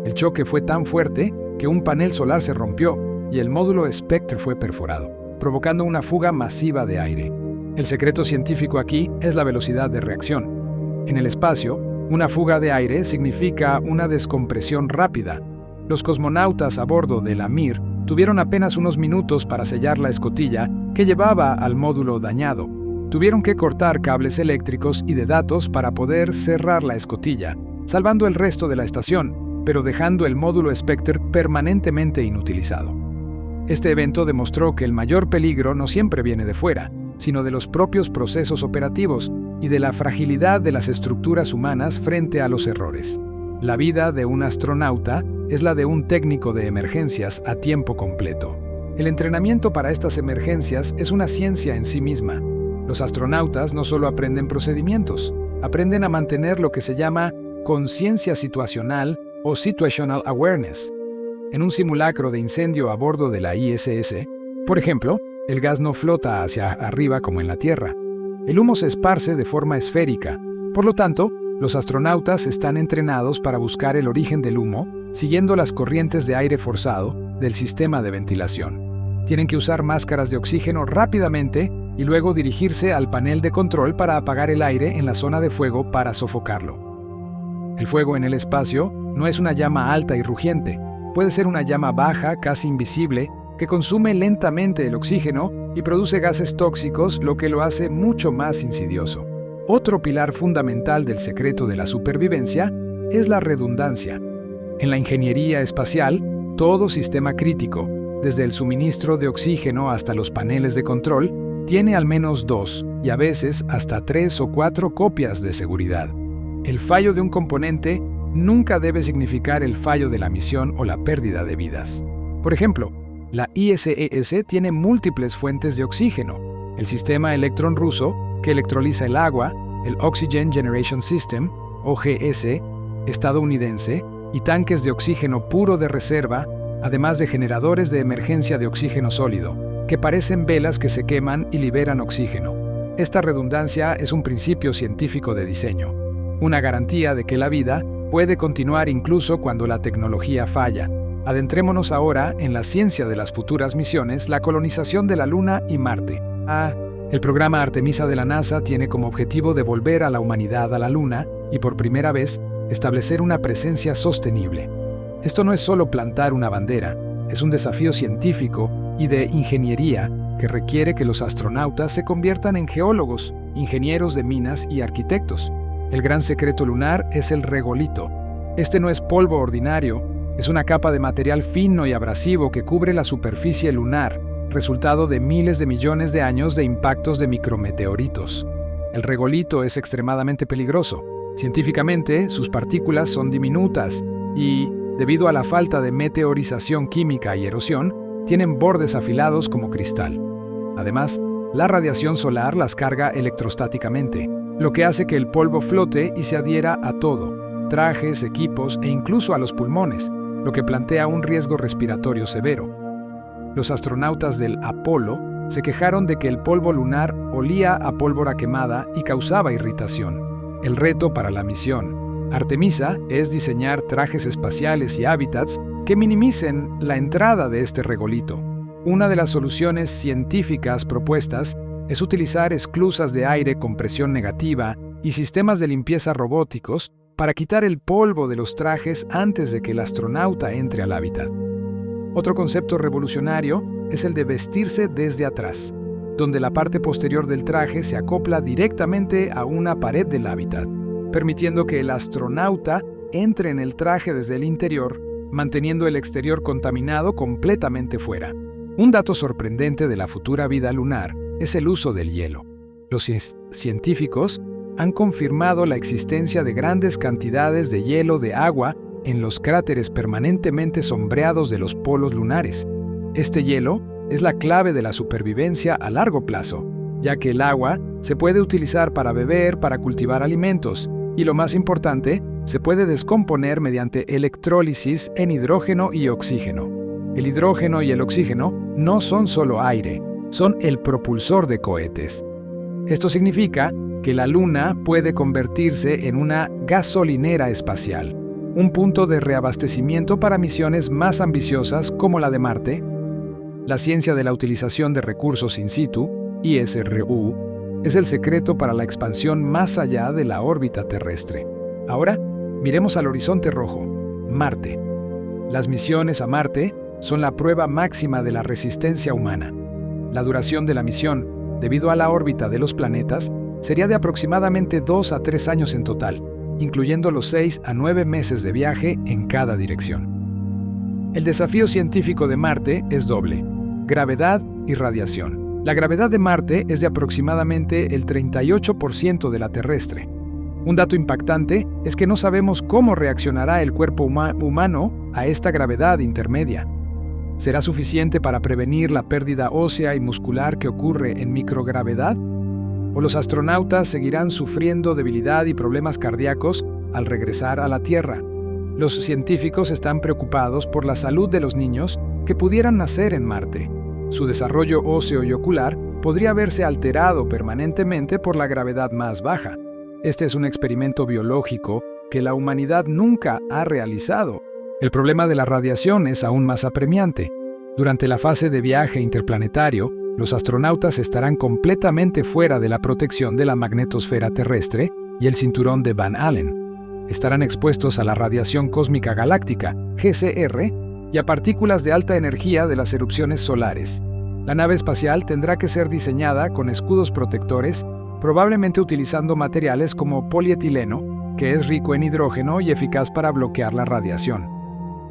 El choque fue tan fuerte que un panel solar se rompió y el módulo Spectre fue perforado, provocando una fuga masiva de aire. El secreto científico aquí es la velocidad de reacción. En el espacio, una fuga de aire significa una descompresión rápida. Los cosmonautas a bordo de la Mir tuvieron apenas unos minutos para sellar la escotilla que llevaba al módulo dañado. Tuvieron que cortar cables eléctricos y de datos para poder cerrar la escotilla, salvando el resto de la estación, pero dejando el módulo Spectre permanentemente inutilizado. Este evento demostró que el mayor peligro no siempre viene de fuera, sino de los propios procesos operativos y de la fragilidad de las estructuras humanas frente a los errores. La vida de un astronauta es la de un técnico de emergencias a tiempo completo. El entrenamiento para estas emergencias es una ciencia en sí misma. Los astronautas no solo aprenden procedimientos, aprenden a mantener lo que se llama conciencia situacional o situational awareness. En un simulacro de incendio a bordo de la ISS, por ejemplo, el gas no flota hacia arriba como en la Tierra. El humo se esparce de forma esférica. Por lo tanto, los astronautas están entrenados para buscar el origen del humo, siguiendo las corrientes de aire forzado del sistema de ventilación. Tienen que usar máscaras de oxígeno rápidamente y luego dirigirse al panel de control para apagar el aire en la zona de fuego para sofocarlo. El fuego en el espacio no es una llama alta y rugiente, puede ser una llama baja, casi invisible, que consume lentamente el oxígeno y produce gases tóxicos, lo que lo hace mucho más insidioso. Otro pilar fundamental del secreto de la supervivencia es la redundancia. En la ingeniería espacial, todo sistema crítico, desde el suministro de oxígeno hasta los paneles de control, tiene al menos 2 y a veces hasta 3 o 4 copias de seguridad. El fallo de un componente nunca debe significar el fallo de la misión o la pérdida de vidas. Por ejemplo, la ISS tiene múltiples fuentes de oxígeno. El sistema Electron ruso que electroliza el agua, el Oxygen Generation System, OGS, estadounidense, y tanques de oxígeno puro de reserva, además de generadores de emergencia de oxígeno sólido, que parecen velas que se queman y liberan oxígeno. Esta redundancia es un principio científico de diseño, una garantía de que la vida puede continuar incluso cuando la tecnología falla. Adentrémonos ahora en la ciencia de las futuras misiones, la colonización de la Luna y Marte. El programa Artemisa de la NASA tiene como objetivo devolver a la humanidad a la Luna y por primera vez establecer una presencia sostenible. Esto no es solo plantar una bandera, es un desafío científico y de ingeniería que requiere que los astronautas se conviertan en geólogos, ingenieros de minas y arquitectos. El gran secreto lunar es el regolito. Este no es polvo ordinario, es una capa de material fino y abrasivo que cubre la superficie lunar, resultado de miles de millones de años de impactos de micrometeoritos. El regolito es extremadamente peligroso. Científicamente, sus partículas son diminutas y, debido a la falta de meteorización química y erosión, tienen bordes afilados como cristal. Además, la radiación solar las carga electrostáticamente, lo que hace que el polvo flote y se adhiera a todo, trajes, equipos e incluso a los pulmones, lo que plantea un riesgo respiratorio severo. Los astronautas del Apolo se quejaron de que el polvo lunar olía a pólvora quemada y causaba irritación. El reto para la misión Artemisa es diseñar trajes espaciales y hábitats que minimicen la entrada de este regolito. Una de las soluciones científicas propuestas es utilizar esclusas de aire con presión negativa y sistemas de limpieza robóticos para quitar el polvo de los trajes antes de que el astronauta entre al hábitat. Otro concepto revolucionario es el de vestirse desde atrás, donde la parte posterior del traje se acopla directamente a una pared del hábitat, permitiendo que el astronauta entre en el traje desde el interior, manteniendo el exterior contaminado completamente fuera. Un dato sorprendente de la futura vida lunar es el uso del hielo. Los científicos han confirmado la existencia de grandes cantidades de hielo de agua en los cráteres permanentemente sombreados de los polos lunares. Este hielo es la clave de la supervivencia a largo plazo, ya que el agua se puede utilizar para beber, para cultivar alimentos, y lo más importante, se puede descomponer mediante electrólisis en hidrógeno y oxígeno. El hidrógeno y el oxígeno no son solo aire, son el propulsor de cohetes. Esto significa que la Luna puede convertirse en una gasolinera espacial, un punto de reabastecimiento para misiones más ambiciosas como la de Marte. La ciencia de la utilización de recursos in situ, ISRU, es el secreto para la expansión más allá de la órbita terrestre. Ahora, miremos al horizonte rojo, Marte. Las misiones a Marte son la prueba máxima de la resistencia humana. La duración de la misión, debido a la órbita de los planetas, sería de aproximadamente 2 a 3 años en total, incluyendo los 6 a 9 meses de viaje en cada dirección. El desafío científico de Marte es doble: gravedad y radiación. La gravedad de Marte es de aproximadamente el 38% de la terrestre. Un dato impactante es que no sabemos cómo reaccionará el cuerpo humano a esta gravedad intermedia. ¿Será suficiente para prevenir la pérdida ósea y muscular que ocurre en microgravedad? ¿O los astronautas seguirán sufriendo debilidad y problemas cardíacos al regresar a la Tierra? Los científicos están preocupados por la salud de los niños que pudieran nacer en Marte. Su desarrollo óseo y ocular podría verse alterado permanentemente por la gravedad más baja. Este es un experimento biológico que la humanidad nunca ha realizado. El problema de la radiación es aún más apremiante. Durante la fase de viaje interplanetario, los astronautas estarán completamente fuera de la protección de la magnetosfera terrestre y el cinturón de Van Allen. Estarán expuestos a la radiación cósmica galáctica, GCR, y a partículas de alta energía de las erupciones solares. La nave espacial tendrá que ser diseñada con escudos protectores, probablemente utilizando materiales como polietileno, que es rico en hidrógeno y eficaz para bloquear la radiación.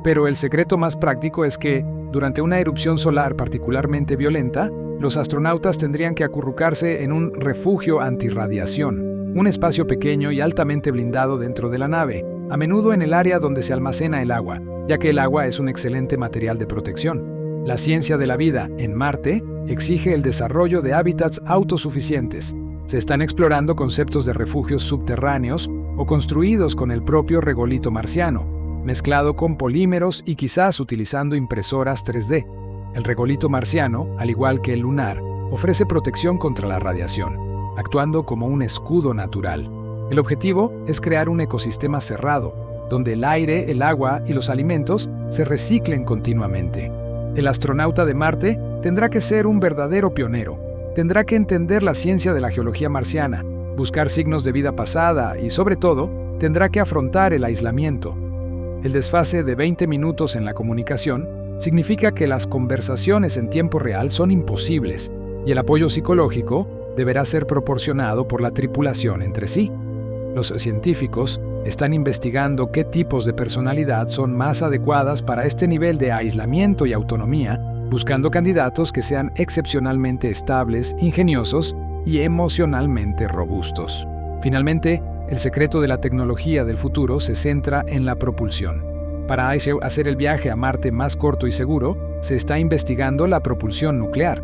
Pero el secreto más práctico es que, durante una erupción solar particularmente violenta, los astronautas tendrían que acurrucarse en un refugio antirradiación, un espacio pequeño y altamente blindado dentro de la nave, a menudo en el área donde se almacena el agua, ya que el agua es un excelente material de protección. La ciencia de la vida en Marte exige el desarrollo de hábitats autosuficientes, Se están explorando conceptos de refugios subterráneos o construidos con el propio regolito marciano, mezclado con polímeros y quizás utilizando impresoras 3D. El regolito marciano, al igual que el lunar, ofrece protección contra la radiación, actuando como un escudo natural. El objetivo es crear un ecosistema cerrado, donde el aire, el agua y los alimentos se reciclen continuamente. El astronauta de Marte tendrá que ser un verdadero pionero. Tendrá que entender la ciencia de la geología marciana, buscar signos de vida pasada y, sobre todo, tendrá que afrontar el aislamiento. El desfase de 20 minutos en la comunicación significa que las conversaciones en tiempo real son imposibles y el apoyo psicológico deberá ser proporcionado por la tripulación entre sí. Los científicos están investigando qué tipos de personalidad son más adecuadas para este nivel de aislamiento y autonomía, buscando candidatos que sean excepcionalmente estables, ingeniosos y emocionalmente robustos. Finalmente, el secreto de la tecnología del futuro se centra en la propulsión. Para hacer el viaje a Marte más corto y seguro, se está investigando la propulsión nuclear.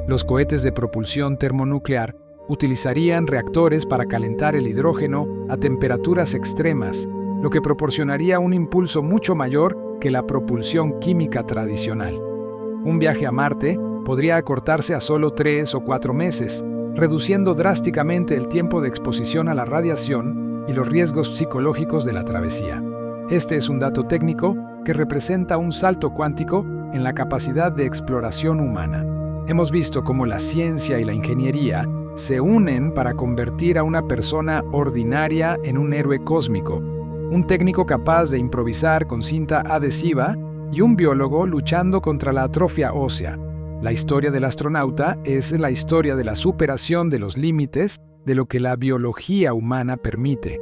Los cohetes de propulsión termonuclear utilizarían reactores para calentar el hidrógeno a temperaturas extremas, lo que proporcionaría un impulso mucho mayor que la propulsión química tradicional. Un viaje a Marte podría acortarse a solo 3 o 4 meses, reduciendo drásticamente el tiempo de exposición a la radiación y los riesgos psicológicos de la travesía. Este es un dato técnico que representa un salto cuántico en la capacidad de exploración humana. Hemos visto cómo la ciencia y la ingeniería se unen para convertir a una persona ordinaria en un héroe cósmico, un técnico capaz de improvisar con cinta adhesiva y un biólogo luchando contra la atrofia ósea. La historia del astronauta es la historia de la superación de los límites de lo que la biología humana permite.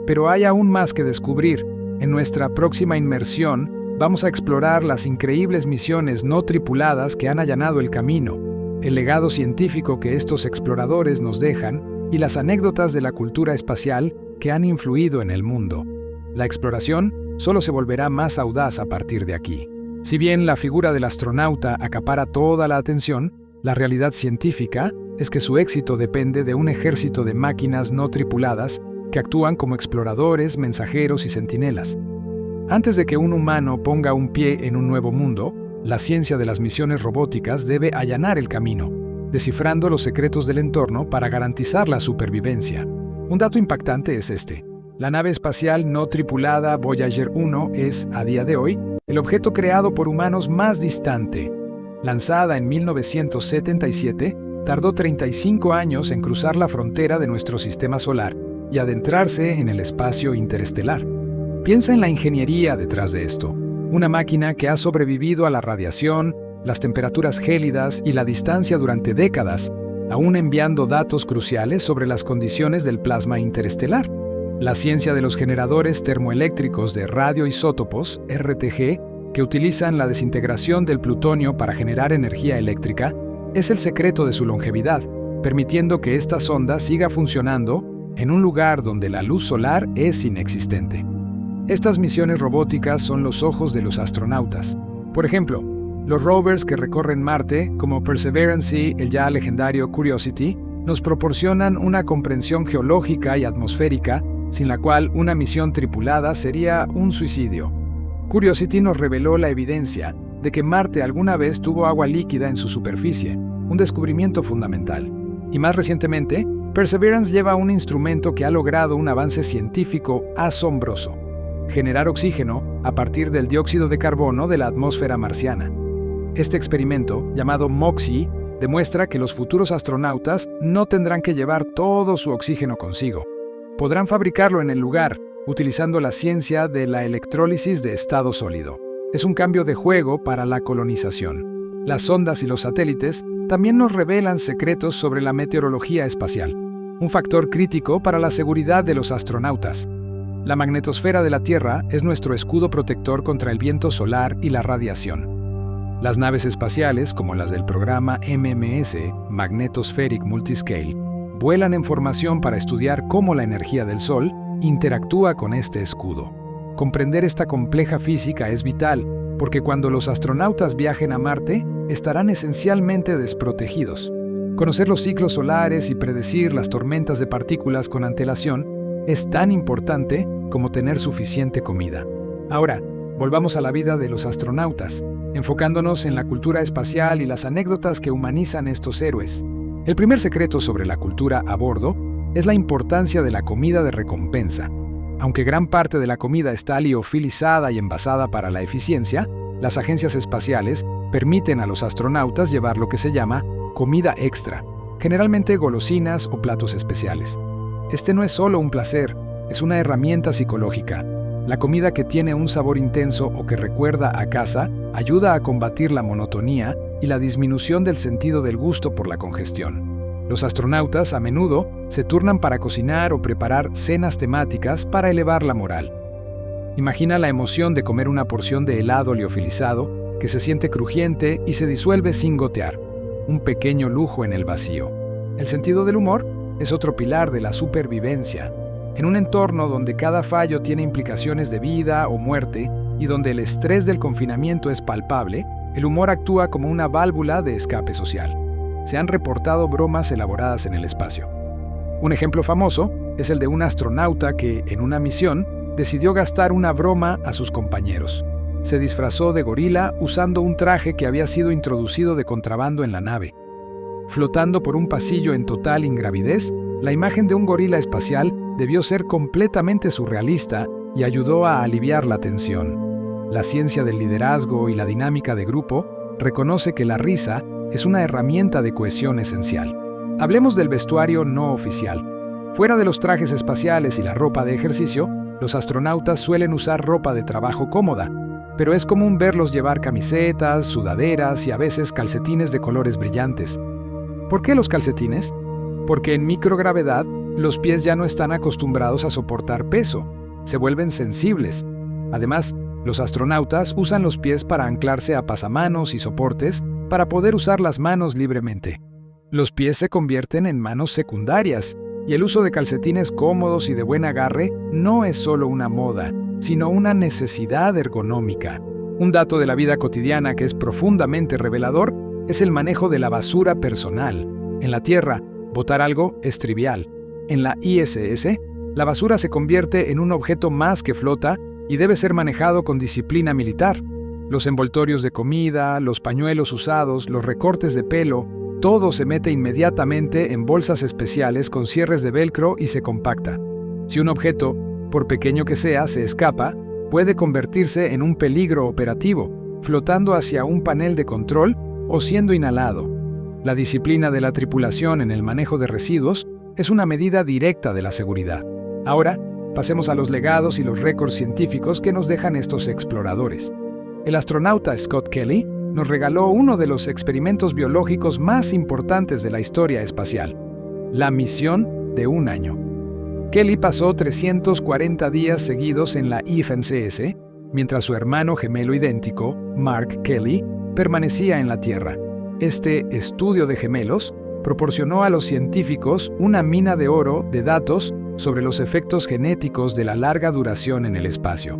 Pero hay aún más que descubrir. En nuestra próxima inmersión, vamos a explorar las increíbles misiones no tripuladas que han allanado el camino, el legado científico que estos exploradores nos dejan y las anécdotas de la cultura espacial que han influido en el mundo. La exploración solo se volverá más audaz a partir de aquí. Si bien la figura del astronauta acapara toda la atención, la realidad científica es que su éxito depende de un ejército de máquinas no tripuladas que actúan como exploradores, mensajeros y centinelas. Antes de que un humano ponga un pie en un nuevo mundo, la ciencia de las misiones robóticas debe allanar el camino, descifrando los secretos del entorno para garantizar la supervivencia. Un dato impactante es este. La nave espacial no tripulada Voyager 1 es, a día de hoy, el objeto creado por humanos más distante. Lanzada en 1977, tardó 35 años en cruzar la frontera de nuestro sistema solar y adentrarse en el espacio interestelar. Piensa en la ingeniería detrás de esto. Una máquina que ha sobrevivido a la radiación, las temperaturas gélidas y la distancia durante décadas, aún enviando datos cruciales sobre las condiciones del plasma interestelar. La ciencia de los generadores termoeléctricos de radioisótopos, RTG, que utilizan la desintegración del plutonio para generar energía eléctrica, es el secreto de su longevidad, permitiendo que esta sonda siga funcionando en un lugar donde la luz solar es inexistente. Estas misiones robóticas son los ojos de los astronautas. Por ejemplo, los rovers que recorren Marte, como Perseverance y el ya legendario Curiosity, nos proporcionan una comprensión geológica y atmosférica sin la cual una misión tripulada sería un suicidio. Curiosity nos reveló la evidencia de que Marte alguna vez tuvo agua líquida en su superficie, un descubrimiento fundamental. Y más recientemente, Perseverance lleva un instrumento que ha logrado un avance científico asombroso: generar oxígeno a partir del dióxido de carbono de la atmósfera marciana. Este experimento, llamado MOXIE, demuestra que los futuros astronautas no tendrán que llevar todo su oxígeno consigo. Podrán fabricarlo en el lugar, utilizando la ciencia de la electrólisis de estado sólido. Es un cambio de juego para la colonización. Las sondas y los satélites también nos revelan secretos sobre la meteorología espacial, un factor crítico para la seguridad de los astronautas. La magnetosfera de la Tierra es nuestro escudo protector contra el viento solar y la radiación. Las naves espaciales, como las del programa MMS, Magnetospheric Multiscale, vuelan en formación para estudiar cómo la energía del Sol interactúa con este escudo. Comprender esta compleja física es vital, porque cuando los astronautas viajen a Marte, estarán esencialmente desprotegidos. Conocer los ciclos solares y predecir las tormentas de partículas con antelación es tan importante como tener suficiente comida. Ahora, volvamos a la vida de los astronautas, enfocándonos en la cultura espacial y las anécdotas que humanizan estos héroes. El primer secreto sobre la cultura a bordo es la importancia de la comida de recompensa. Aunque gran parte de la comida está liofilizada y envasada para la eficiencia, las agencias espaciales permiten a los astronautas llevar lo que se llama comida extra, generalmente golosinas o platos especiales. Este no es solo un placer, es una herramienta psicológica. La comida que tiene un sabor intenso o que recuerda a casa ayuda a combatir la monotonía y la disminución del sentido del gusto por la congestión. Los astronautas a menudo se turnan para cocinar o preparar cenas temáticas para elevar la moral. Imagina la emoción de comer una porción de helado liofilizado que se siente crujiente y se disuelve sin gotear. Un pequeño lujo en el vacío. El sentido del humor es otro pilar de la supervivencia. En un entorno donde cada fallo tiene implicaciones de vida o muerte y donde el estrés del confinamiento es palpable, el humor actúa como una válvula de escape social. Se han reportado bromas elaboradas en el espacio. Un ejemplo famoso es el de un astronauta que, en una misión, decidió gastar una broma a sus compañeros. Se disfrazó de gorila usando un traje que había sido introducido de contrabando en la nave. Flotando por un pasillo en total ingravidez, la imagen de un gorila espacial debió ser completamente surrealista y ayudó a aliviar la tensión. La ciencia del liderazgo y la dinámica de grupo reconoce que la risa es una herramienta de cohesión esencial. Hablemos del vestuario no oficial. Fuera de los trajes espaciales y la ropa de ejercicio, los astronautas suelen usar ropa de trabajo cómoda, pero es común verlos llevar camisetas, sudaderas y a veces calcetines de colores brillantes. ¿Por qué los calcetines? Porque en microgravedad, los pies ya no están acostumbrados a soportar peso, se vuelven sensibles. Además, los astronautas usan los pies para anclarse a pasamanos y soportes para poder usar las manos libremente. Los pies se convierten en manos secundarias, y el uso de calcetines cómodos y de buen agarre no es solo una moda, sino una necesidad ergonómica. Un dato de la vida cotidiana que es profundamente revelador es el manejo de la basura personal. En la Tierra, botar algo es trivial. En la ISS, la basura se convierte en un objeto más que flota y debe ser manejado con disciplina militar. Los envoltorios de comida, los pañuelos usados, los recortes de pelo, todo se mete inmediatamente en bolsas especiales con cierres de velcro y se compacta. Si un objeto, por pequeño que sea, se escapa, puede convertirse en un peligro operativo, flotando hacia un panel de control o siendo inhalado. La disciplina de la tripulación en el manejo de residuos es una medida directa de la seguridad. Ahora, pasemos a los legados y los récords científicos que nos dejan estos exploradores. El astronauta Scott Kelly nos regaló uno de los experimentos biológicos más importantes de la historia espacial, la misión de un año. Kelly pasó 340 días seguidos en la IFNCS, mientras su hermano gemelo idéntico, Mark Kelly, permanecía en la Tierra. Este estudio de gemelos proporcionó a los científicos una mina de oro de datos sobre los efectos genéticos de la larga duración en el espacio.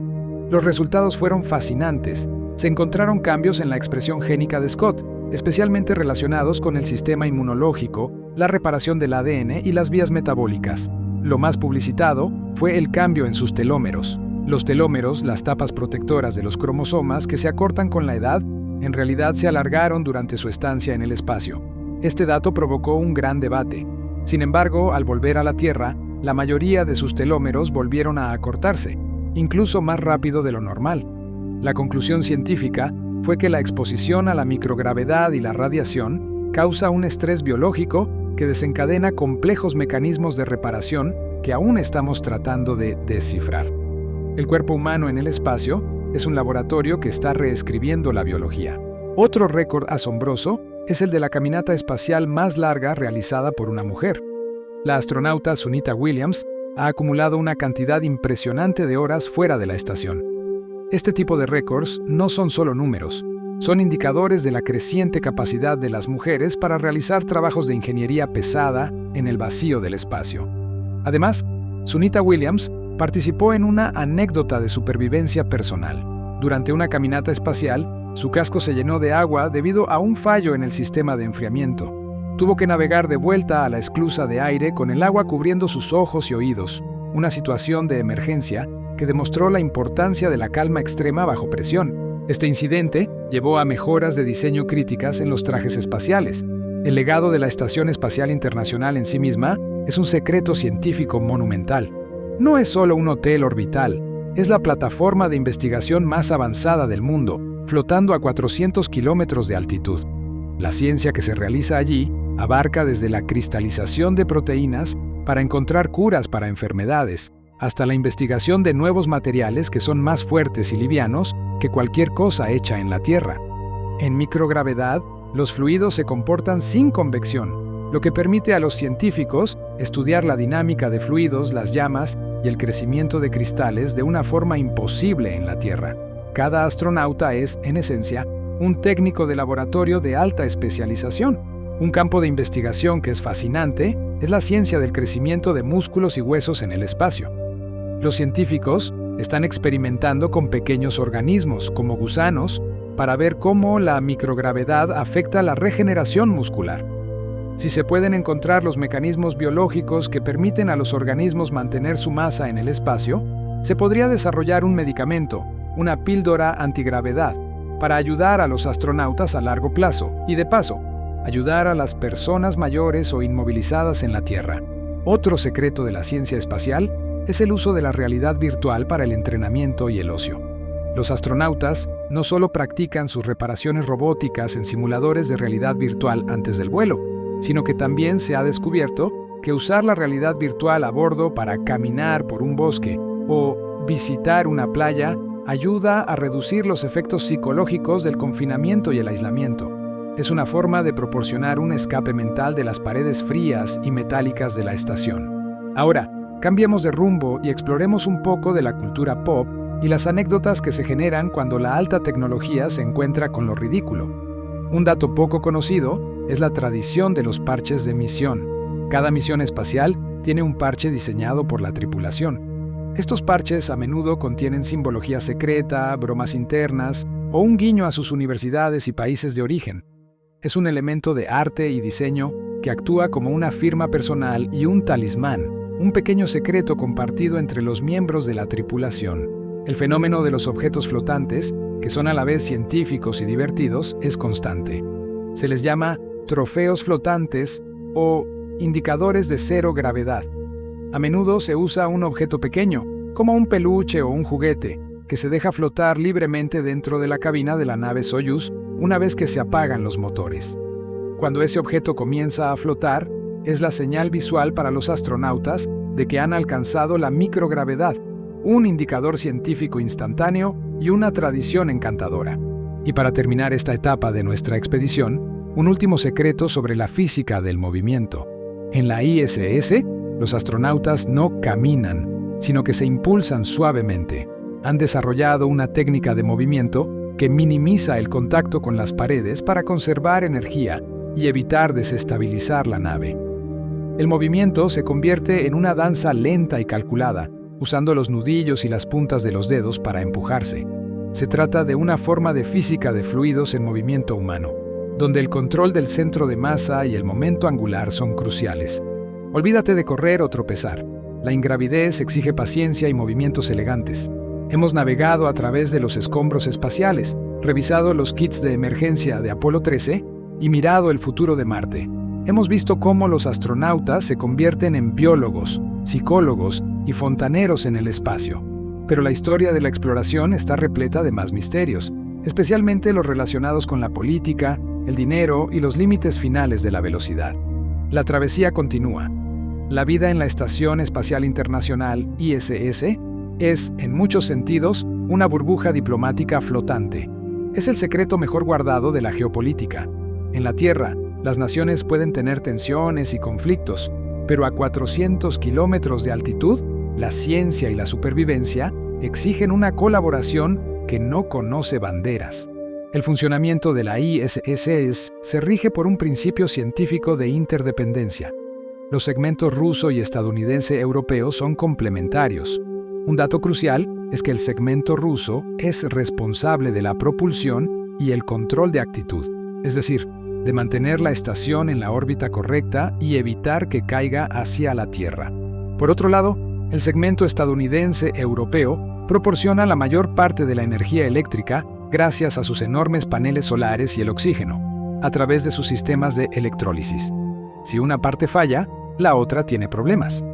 Los resultados fueron fascinantes. Se encontraron cambios en la expresión génica de Scott, especialmente relacionados con el sistema inmunológico, la reparación del ADN y las vías metabólicas. Lo más publicitado fue el cambio en sus telómeros. Los telómeros, las tapas protectoras de los cromosomas que se acortan con la edad, en realidad se alargaron durante su estancia en el espacio. Este dato provocó un gran debate. Sin embargo, al volver a la Tierra, la mayoría de sus telómeros volvieron a acortarse, incluso más rápido de lo normal. La conclusión científica fue que la exposición a la microgravedad y la radiación causa un estrés biológico que desencadena complejos mecanismos de reparación que aún estamos tratando de descifrar. El cuerpo humano en el espacio es un laboratorio que está reescribiendo la biología. Otro récord asombroso es el de la caminata espacial más larga realizada por una mujer. La astronauta Sunita Williams ha acumulado una cantidad impresionante de horas fuera de la estación. Este tipo de récords no son solo números, son indicadores de la creciente capacidad de las mujeres para realizar trabajos de ingeniería pesada en el vacío del espacio. Además, Sunita Williams participó en una anécdota de supervivencia personal. Durante una caminata espacial, su casco se llenó de agua debido a un fallo en el sistema de enfriamiento. tuvo que navegar de vuelta a la esclusa de aire con el agua cubriendo sus ojos y oídos, una situación de emergencia que demostró la importancia de la calma extrema bajo presión. Este incidente llevó a mejoras de diseño críticas en los trajes espaciales. El legado de la Estación Espacial Internacional en sí misma es un secreto científico monumental. No es solo un hotel orbital, es la plataforma de investigación más avanzada del mundo, flotando a 400 kilómetros de altitud. La ciencia que se realiza allí abarca desde la cristalización de proteínas para encontrar curas para enfermedades, hasta la investigación de nuevos materiales que son más fuertes y livianos que cualquier cosa hecha en la Tierra. En microgravedad, los fluidos se comportan sin convección, lo que permite a los científicos estudiar la dinámica de fluidos, las llamas y el crecimiento de cristales de una forma imposible en la Tierra. Cada astronauta es, en esencia, un técnico de laboratorio de alta especialización. Un campo de investigación que es fascinante es la ciencia del crecimiento de músculos y huesos en el espacio. Los científicos están experimentando con pequeños organismos, como gusanos, para ver cómo la microgravedad afecta la regeneración muscular. Si se pueden encontrar los mecanismos biológicos que permiten a los organismos mantener su masa en el espacio, se podría desarrollar un medicamento, una píldora antigravedad, para ayudar a los astronautas a largo plazo y, de paso, ayudar a las personas mayores o inmovilizadas en la Tierra. Otro secreto de la ciencia espacial es el uso de la realidad virtual para el entrenamiento y el ocio. Los astronautas no solo practican sus reparaciones robóticas en simuladores de realidad virtual antes del vuelo, sino que también se ha descubierto que usar la realidad virtual a bordo para caminar por un bosque o visitar una playa ayuda a reducir los efectos psicológicos del confinamiento y el aislamiento. Es una forma de proporcionar un escape mental de las paredes frías y metálicas de la estación. Ahora, cambiemos de rumbo y exploremos un poco de la cultura pop y las anécdotas que se generan cuando la alta tecnología se encuentra con lo ridículo. Un dato poco conocido es la tradición de los parches de misión. Cada misión espacial tiene un parche diseñado por la tripulación. Estos parches a menudo contienen simbología secreta, bromas internas o un guiño a sus universidades y países de origen. Es un elemento de arte y diseño que actúa como una firma personal y un talismán, un pequeño secreto compartido entre los miembros de la tripulación. El fenómeno de los objetos flotantes, que son a la vez científicos y divertidos, es constante. Se les llama trofeos flotantes o indicadores de cero gravedad. A menudo se usa un objeto pequeño, como un peluche o un juguete, que se deja flotar libremente dentro de la cabina de la nave Soyuz una vez que se apagan los motores. Cuando ese objeto comienza a flotar, es la señal visual para los astronautas de que han alcanzado la microgravedad, un indicador científico instantáneo y una tradición encantadora. Y para terminar esta etapa de nuestra expedición, un último secreto sobre la física del movimiento. En la ISS, los astronautas no caminan, sino que se impulsan suavemente. Han desarrollado una técnica de movimiento que minimiza el contacto con las paredes para conservar energía y evitar desestabilizar la nave. El movimiento se convierte en una danza lenta y calculada, usando los nudillos y las puntas de los dedos para empujarse. Se trata de una forma de física de fluidos en movimiento humano, donde el control del centro de masa y el momento angular son cruciales. Olvídate de correr o tropezar. La ingravidez exige paciencia y movimientos elegantes. Hemos navegado a través de los escombros espaciales, revisado los kits de emergencia de Apolo 13 y mirado el futuro de Marte. Hemos visto cómo los astronautas se convierten en biólogos, psicólogos y fontaneros en el espacio. Pero la historia de la exploración está repleta de más misterios, especialmente los relacionados con la política, el dinero y los límites finales de la velocidad. La travesía continúa. La vida en la Estación Espacial Internacional, ISS, es, en muchos sentidos, una burbuja diplomática flotante. Es el secreto mejor guardado de la geopolítica. En la Tierra, las naciones pueden tener tensiones y conflictos, pero a 400 kilómetros de altitud, la ciencia y la supervivencia exigen una colaboración que no conoce banderas. El funcionamiento de la ISS se rige por un principio científico de interdependencia. Los segmentos ruso y estadounidense europeo son complementarios. Un dato crucial es que el segmento ruso es responsable de la propulsión y el control de actitud, es decir, de mantener la estación en la órbita correcta y evitar que caiga hacia la Tierra. Por otro lado, el segmento estadounidense-europeo proporciona la mayor parte de la energía eléctrica gracias a sus enormes paneles solares y el oxígeno, a través de sus sistemas de electrólisis. Si una parte falla, la otra tiene problemas.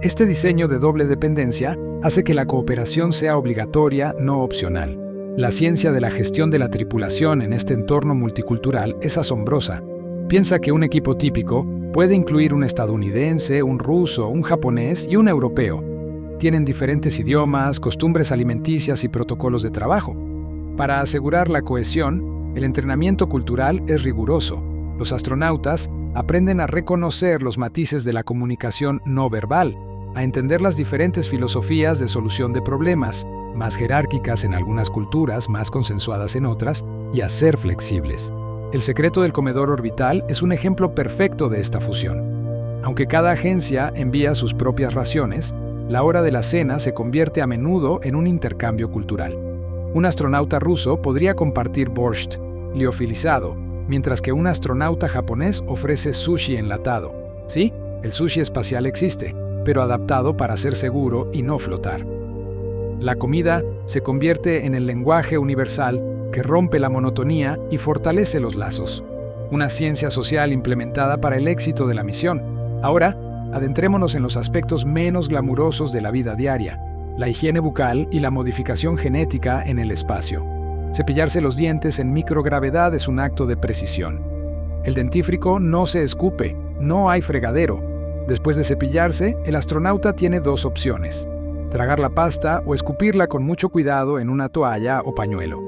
Este diseño de doble dependencia hace que la cooperación sea obligatoria, no opcional. La ciencia de la gestión de la tripulación en este entorno multicultural es asombrosa. Piensa que un equipo típico puede incluir un estadounidense, un ruso, un japonés y un europeo. Tienen diferentes idiomas, costumbres alimenticias y protocolos de trabajo. Para asegurar la cohesión, el entrenamiento cultural es riguroso. Los astronautas aprenden a reconocer los matices de la comunicación no verbal, a entender las diferentes filosofías de solución de problemas, más jerárquicas en algunas culturas, más consensuadas en otras, y a ser flexibles. El secreto del comedor orbital es un ejemplo perfecto de esta fusión. Aunque cada agencia envía sus propias raciones, la hora de la cena se convierte a menudo en un intercambio cultural. Un astronauta ruso podría compartir borscht, liofilizado, mientras que un astronauta japonés ofrece sushi enlatado. Sí, el sushi espacial existe, pero adaptado para ser seguro y no flotar. La comida se convierte en el lenguaje universal que rompe la monotonía y fortalece los lazos. Una ciencia social implementada para el éxito de la misión. Ahora, adentrémonos en los aspectos menos glamurosos de la vida diaria, la higiene bucal y la modificación genética en el espacio. Cepillarse los dientes en microgravedad es un acto de precisión. El dentífrico no se escupe, no hay fregadero. Después de cepillarse, el astronauta tiene dos opciones: tragar la pasta o escupirla con mucho cuidado en una toalla o pañuelo.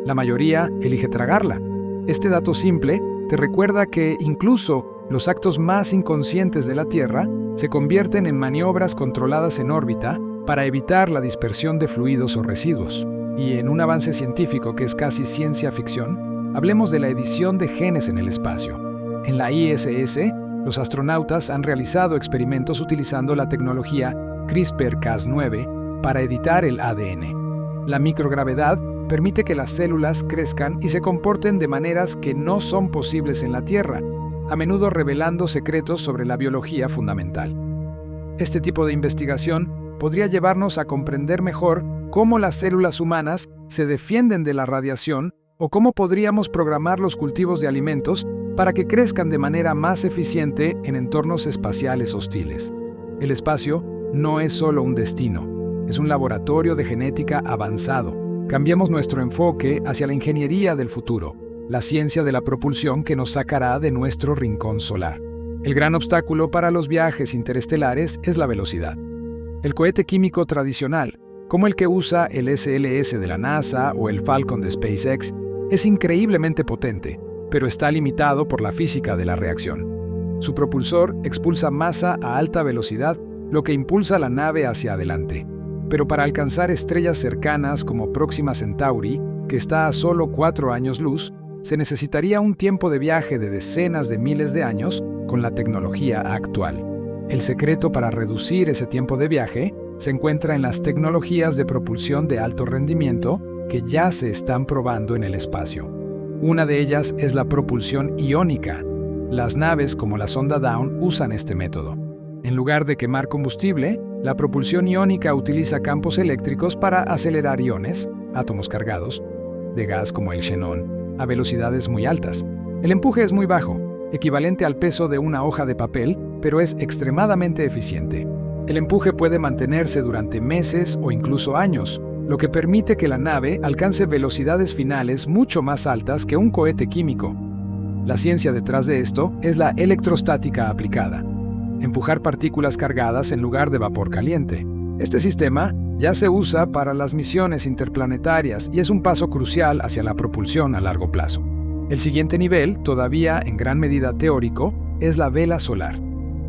La mayoría elige tragarla. Este dato simple te recuerda que incluso los actos más inconscientes de la Tierra se convierten en maniobras controladas en órbita para evitar la dispersión de fluidos o residuos. Y en un avance científico que es casi ciencia ficción, hablemos de la edición de genes en el espacio. En la ISS, los astronautas han realizado experimentos utilizando la tecnología CRISPR-Cas9 para editar el ADN. La microgravedad permite que las células crezcan y se comporten de maneras que no son posibles en la Tierra, a menudo revelando secretos sobre la biología fundamental. Este tipo de investigación podría llevarnos a comprender mejor cómo las células humanas se defienden de la radiación o cómo podríamos programar los cultivos de alimentos para que crezcan de manera más eficiente en entornos espaciales hostiles. El espacio no es solo un destino, es un laboratorio de genética avanzado. Cambiemos nuestro enfoque hacia la ingeniería del futuro, la ciencia de la propulsión que nos sacará de nuestro rincón solar. El gran obstáculo para los viajes interestelares es la velocidad. El cohete químico tradicional, como el que usa el SLS de la NASA o el Falcon de SpaceX, es increíblemente potente, pero está limitado por la física de la reacción. Su propulsor expulsa masa a alta velocidad, lo que impulsa la nave hacia adelante. Pero para alcanzar estrellas cercanas como Próxima Centauri, que está a solo 4 años luz, se necesitaría un tiempo de viaje de decenas de miles de años con la tecnología actual. El secreto para reducir ese tiempo de viaje se encuentra en las tecnologías de propulsión de alto rendimiento que ya se están probando en el espacio. Una de ellas es la propulsión iónica. Las naves como la sonda Dawn usan este método. En lugar de quemar combustible, la propulsión iónica utiliza campos eléctricos para acelerar iones, átomos cargados, de gas como el xenón, a velocidades muy altas. El empuje es muy bajo, equivalente al peso de una hoja de papel, pero es extremadamente eficiente. El empuje puede mantenerse durante meses o incluso años, lo que permite que la nave alcance velocidades finales mucho más altas que un cohete químico. La ciencia detrás de esto es la electrostática aplicada. Empujar partículas cargadas en lugar de vapor caliente. Este sistema ya se usa para las misiones interplanetarias y es un paso crucial hacia la propulsión a largo plazo. El siguiente nivel, todavía en gran medida teórico, es la vela solar.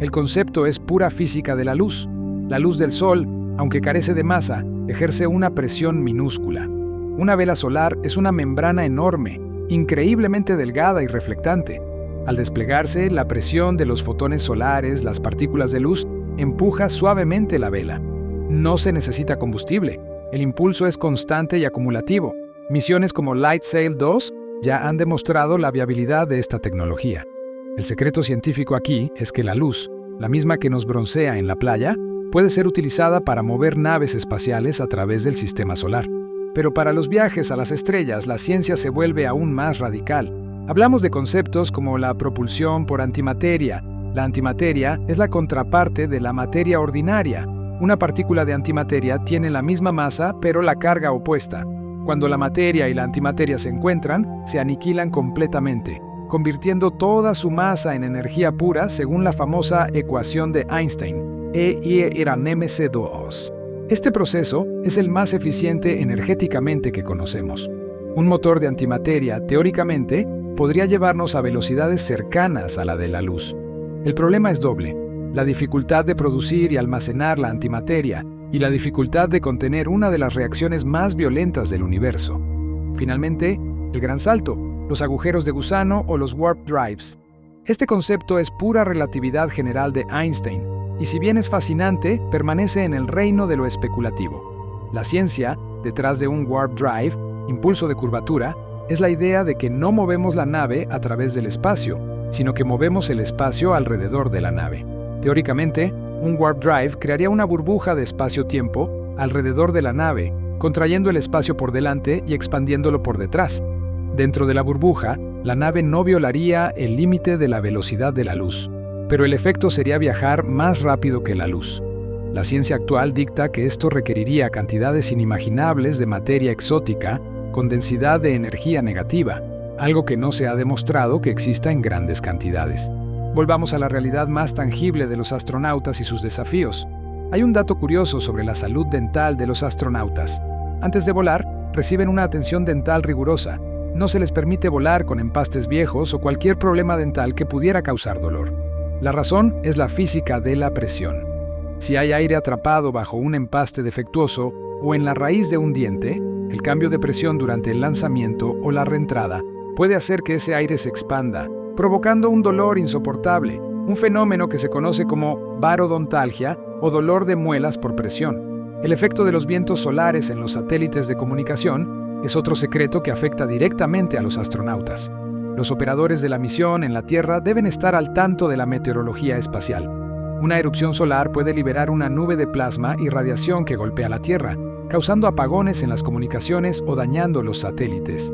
El concepto es pura física de la luz. La luz del Sol, aunque carece de masa, ejerce una presión minúscula. Una vela solar es una membrana enorme, increíblemente delgada y reflectante. Al desplegarse, la presión de los fotones solares, las partículas de luz, empuja suavemente la vela. No se necesita combustible. El impulso es constante y acumulativo. Misiones como LightSail 2 ya han demostrado la viabilidad de esta tecnología. El secreto científico aquí es que la luz, la misma que nos broncea en la playa, puede ser utilizada para mover naves espaciales a través del sistema solar. Pero para los viajes a las estrellas, la ciencia se vuelve aún más radical. Hablamos de conceptos como la propulsión por antimateria. La antimateria es la contraparte de la materia ordinaria. Una partícula de antimateria tiene la misma masa, pero la carga opuesta. Cuando la materia y la antimateria se encuentran, se aniquilan completamente, convirtiendo toda su masa en energía pura según la famosa ecuación de Einstein, E = mc2. Este proceso es el más eficiente energéticamente que conocemos. Un motor de antimateria, teóricamente, podría llevarnos a velocidades cercanas a la de la luz. El problema es doble: la dificultad de producir y almacenar la antimateria y la dificultad de contener una de las reacciones más violentas del universo. Finalmente, el gran salto, los agujeros de gusano o los warp drives. Este concepto es pura relatividad general de Einstein, y si bien es fascinante, permanece en el reino de lo especulativo. La ciencia, detrás de un warp drive, impulso de curvatura, es la idea de que no movemos la nave a través del espacio, sino que movemos el espacio alrededor de la nave. Teóricamente, un warp drive crearía una burbuja de espacio-tiempo alrededor de la nave, contrayendo el espacio por delante y expandiéndolo por detrás. Dentro de la burbuja, la nave no violaría el límite de la velocidad de la luz, pero el efecto sería viajar más rápido que la luz. La ciencia actual dicta que esto requeriría cantidades inimaginables de materia exótica con densidad de energía negativa, algo que no se ha demostrado que exista en grandes cantidades. Volvamos a la realidad más tangible de los astronautas y sus desafíos. Hay un dato curioso sobre la salud dental de los astronautas. Antes de volar, reciben una atención dental rigurosa. No se les permite volar con empastes viejos o cualquier problema dental que pudiera causar dolor. La razón es la física de la presión. Si hay aire atrapado bajo un empaste defectuoso o en la raíz de un diente, el cambio de presión durante el lanzamiento o la reentrada puede hacer que ese aire se expanda, provocando un dolor insoportable, un fenómeno que se conoce como barodontalgia o dolor de muelas por presión. El efecto de los vientos solares en los satélites de comunicación es otro secreto que afecta directamente a los astronautas. Los operadores de la misión en la Tierra deben estar al tanto de la meteorología espacial. Una erupción solar puede liberar una nube de plasma y radiación que golpea la Tierra, causando apagones en las comunicaciones o dañando los satélites.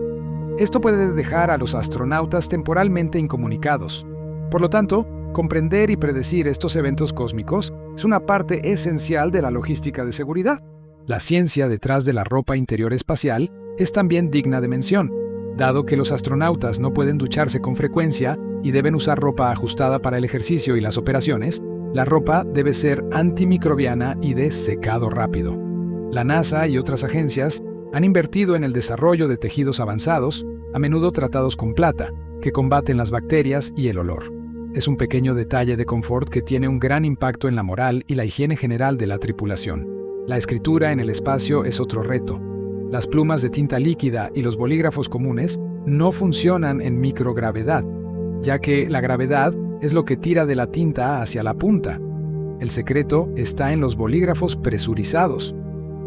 Esto puede dejar a los astronautas temporalmente incomunicados. Por lo tanto, comprender y predecir estos eventos cósmicos es una parte esencial de la logística de seguridad. La ciencia detrás de la ropa interior espacial es también digna de mención. Dado que los astronautas no pueden ducharse con frecuencia y deben usar ropa ajustada para el ejercicio y las operaciones, la ropa debe ser antimicrobiana y de secado rápido. La NASA y otras agencias han invertido en el desarrollo de tejidos avanzados, a menudo tratados con plata, que combaten las bacterias y el olor. Es un pequeño detalle de confort que tiene un gran impacto en la moral y la higiene general de la tripulación. La escritura en el espacio es otro reto. Las plumas de tinta líquida y los bolígrafos comunes no funcionan en microgravedad, ya que la gravedad es lo que tira de la tinta hacia la punta. El secreto está en los bolígrafos presurizados.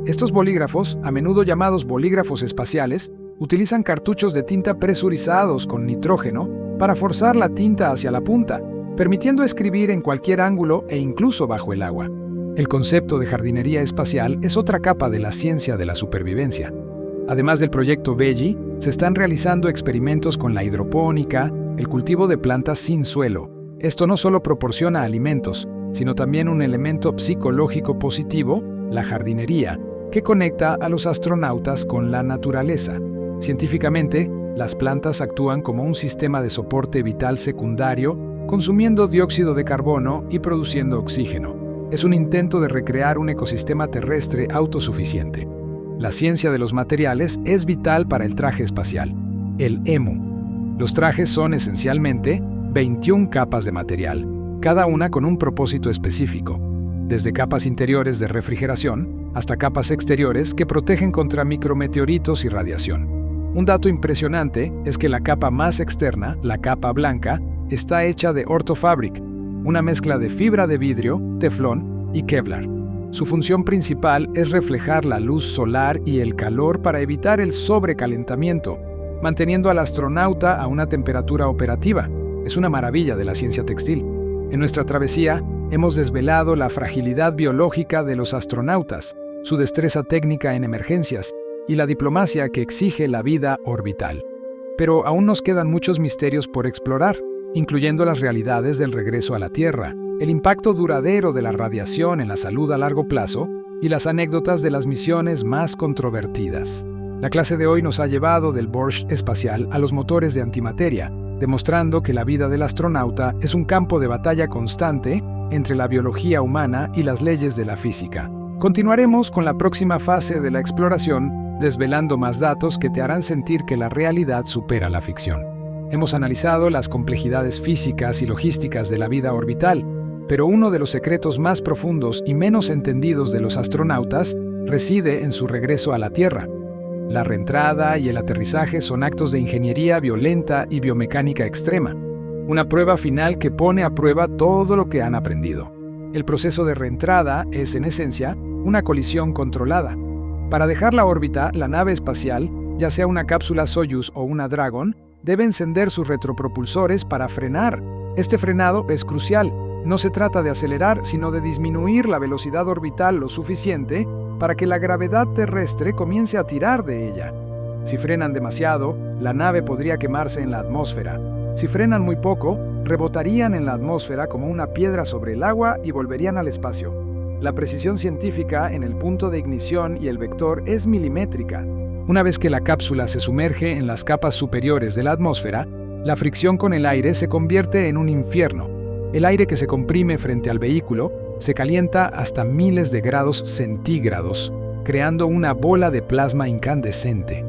Estos bolígrafos, a menudo llamados bolígrafos espaciales, utilizan cartuchos de tinta presurizados con nitrógeno para forzar la tinta hacia la punta, permitiendo escribir en cualquier ángulo e incluso bajo el agua. El concepto de jardinería espacial es otra capa de la ciencia de la supervivencia. Además del proyecto Veggie, se están realizando experimentos con la hidropónica, el cultivo de plantas sin suelo. Esto no solo proporciona alimentos, sino también un elemento psicológico positivo, la jardinería, que conecta a los astronautas con la naturaleza. Científicamente, las plantas actúan como un sistema de soporte vital secundario, consumiendo dióxido de carbono y produciendo oxígeno. Es un intento de recrear un ecosistema terrestre autosuficiente. La ciencia de los materiales es vital para el traje espacial, el EMU. Los trajes son esencialmente 21 capas de material, cada una con un propósito específico, desde capas interiores de refrigeración hasta capas exteriores que protegen contra micrometeoritos y radiación. Un dato impresionante es que la capa más externa, la capa blanca, está hecha de orthofabric, una mezcla de fibra de vidrio, teflón y Kevlar. Su función principal es reflejar la luz solar y el calor para evitar el sobrecalentamiento. manteniendo al astronauta a una temperatura operativa. Es una maravilla de la ciencia textil. En nuestra travesía, hemos desvelado la fragilidad biológica de los astronautas, su destreza técnica en emergencias y la diplomacia que exige la vida orbital. Pero aún nos quedan muchos misterios por explorar, incluyendo las realidades del regreso a la Tierra, el impacto duradero de la radiación en la salud a largo plazo y las anécdotas de las misiones más controvertidas. La clase de hoy nos ha llevado del Borscht espacial a los motores de antimateria, demostrando que la vida del astronauta es un campo de batalla constante entre la biología humana y las leyes de la física. Continuaremos con la próxima fase de la exploración, desvelando más datos que te harán sentir que la realidad supera la ficción. Hemos analizado las complejidades físicas y logísticas de la vida orbital, pero uno de los secretos más profundos y menos entendidos de los astronautas reside en su regreso a la Tierra. La reentrada y el aterrizaje son actos de ingeniería violenta y biomecánica extrema, una prueba final que pone a prueba todo lo que han aprendido. El proceso de reentrada es, en esencia, una colisión controlada. Para dejar la órbita, la nave espacial, ya sea una cápsula Soyuz o una Dragon, debe encender sus retropropulsores para frenar. Este frenado es crucial. No se trata de acelerar, sino de disminuir la velocidad orbital lo suficiente para que la gravedad terrestre comience a tirar de ella. Si frenan demasiado, la nave podría quemarse en la atmósfera. Si frenan muy poco, rebotarían en la atmósfera como una piedra sobre el agua y volverían al espacio. La precisión científica en el punto de ignición y el vector es milimétrica. Una vez que la cápsula se sumerge en las capas superiores de la atmósfera, la fricción con el aire se convierte en un infierno. El aire que se comprime frente al vehículo se calienta hasta miles de grados centígrados, creando una bola de plasma incandescente.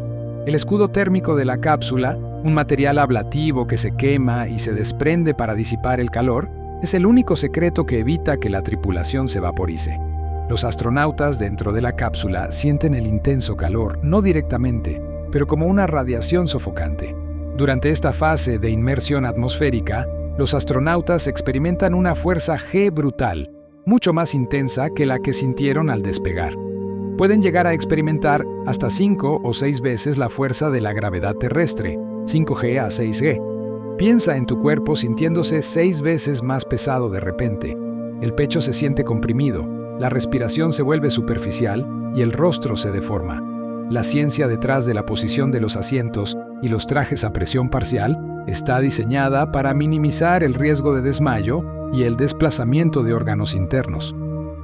El escudo térmico de la cápsula, un material ablativo que se quema y se desprende para disipar el calor, es el único secreto que evita que la tripulación se vaporice. Los astronautas dentro de la cápsula sienten el intenso calor, no directamente, pero como una radiación sofocante. Durante esta fase de inmersión atmosférica, los astronautas experimentan una fuerza G brutal, mucho más intensa que la que sintieron al despegar. Pueden llegar a experimentar hasta 5 o 6 veces la fuerza de la gravedad terrestre, 5G a 6G. Piensa en tu cuerpo sintiéndose 6 veces más pesado de repente. El pecho se siente comprimido, la respiración se vuelve superficial y el rostro se deforma. La ciencia detrás de la posición de los asientos y los trajes a presión parcial está diseñada para minimizar el riesgo de desmayo y el desplazamiento de órganos internos.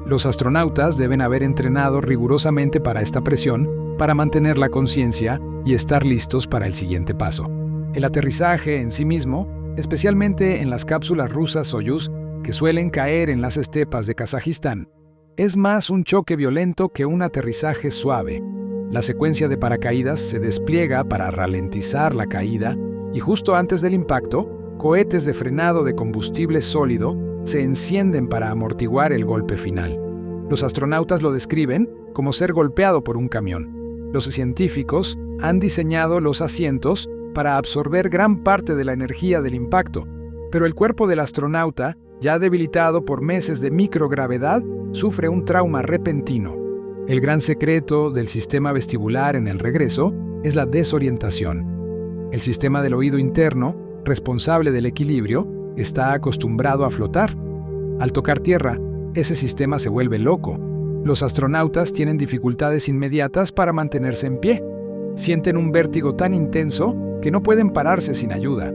Los astronautas deben haber entrenado rigurosamente para esta presión, para mantener la conciencia y estar listos para el siguiente paso. El aterrizaje en sí mismo, especialmente en las cápsulas rusas Soyuz, que suelen caer en las estepas de Kazajistán, es más un choque violento que un aterrizaje suave. La secuencia de paracaídas se despliega para ralentizar la caída y justo antes del impacto, cohetes de frenado de combustible sólido se encienden para amortiguar el golpe final. Los astronautas lo describen como ser golpeado por un camión. Los científicos han diseñado los asientos para absorber gran parte de la energía del impacto, pero el cuerpo del astronauta, ya debilitado por meses de microgravedad, sufre un trauma repentino. El gran secreto del sistema vestibular en el regreso es la desorientación. El sistema del oído interno, responsable del equilibrio, está acostumbrado a flotar. Al tocar tierra, ese sistema se vuelve loco. Los astronautas tienen dificultades inmediatas para mantenerse en pie. Sienten un vértigo tan intenso que no pueden pararse sin ayuda.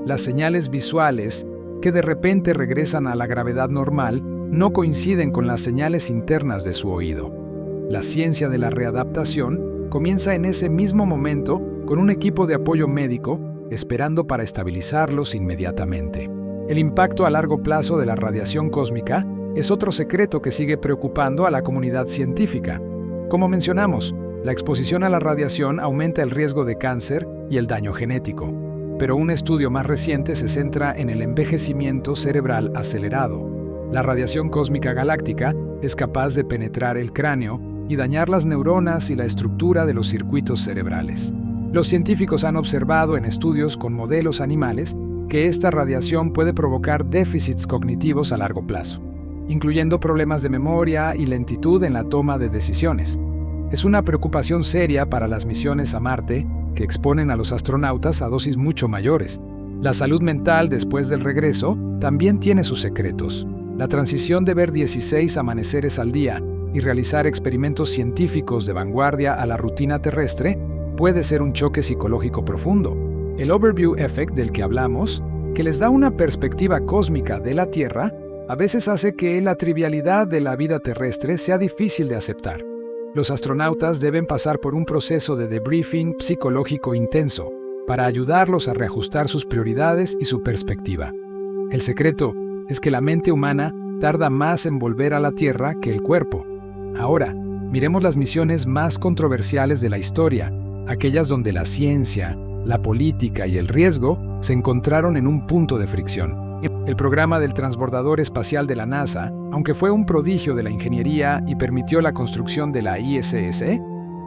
Las señales visuales, que de repente regresan a la gravedad normal, no coinciden con las señales internas de su oído. La ciencia de la readaptación comienza en ese mismo momento con un equipo de apoyo médico esperando para estabilizarlos inmediatamente. El impacto a largo plazo de la radiación cósmica es otro secreto que sigue preocupando a la comunidad científica. Como mencionamos, la exposición a la radiación aumenta el riesgo de cáncer y el daño genético, pero un estudio más reciente se centra en el envejecimiento cerebral acelerado. La radiación cósmica galáctica es capaz de penetrar el cráneo y dañar las neuronas y la estructura de los circuitos cerebrales. Los científicos han observado en estudios con modelos animales que esta radiación puede provocar déficits cognitivos a largo plazo, incluyendo problemas de memoria y lentitud en la toma de decisiones. Es una preocupación seria para las misiones a Marte que exponen a los astronautas a dosis mucho mayores. La salud mental después del regreso también tiene sus secretos. La transición de ver 16 amaneceres al día y realizar experimentos científicos de vanguardia a la rutina terrestre puede ser un choque psicológico profundo. El Overview Effect del que hablamos, que les da una perspectiva cósmica de la Tierra, a veces hace que la trivialidad de la vida terrestre sea difícil de aceptar. Los astronautas deben pasar por un proceso de debriefing psicológico intenso para ayudarlos a reajustar sus prioridades y su perspectiva. El secreto es que la mente humana tarda más en volver a la Tierra que el cuerpo. Ahora, miremos las misiones más controversiales de la historia, aquellas donde la ciencia, la política y el riesgo se encontraron en un punto de fricción. El programa del transbordador espacial de la NASA, aunque fue un prodigio de la ingeniería y permitió la construcción de la ISS,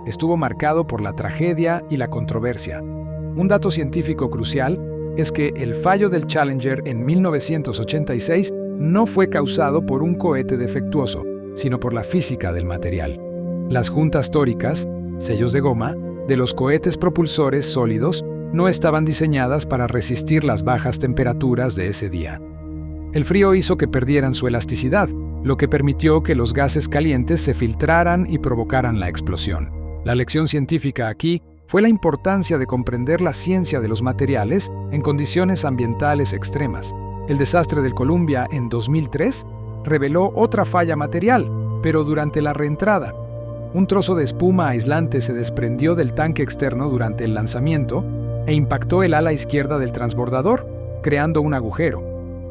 estuvo marcado por la tragedia y la controversia. Un dato científico crucial es que el fallo del Challenger en 1986 no fue causado por un cohete defectuoso, sino por la física del material. Las juntas tóricas, sellos de goma, de los cohetes propulsores sólidos no estaban diseñadas para resistir las bajas temperaturas de ese día. El frío hizo que perdieran su elasticidad, lo que permitió que los gases calientes se filtraran y provocaran la explosión. La lección científica aquí fue la importancia de comprender la ciencia de los materiales en condiciones ambientales extremas. El desastre del Columbia en 2003 reveló otra falla material, pero durante la reentrada. Un trozo de espuma aislante se desprendió del tanque externo durante el lanzamiento e impactó el ala izquierda del transbordador, creando un agujero.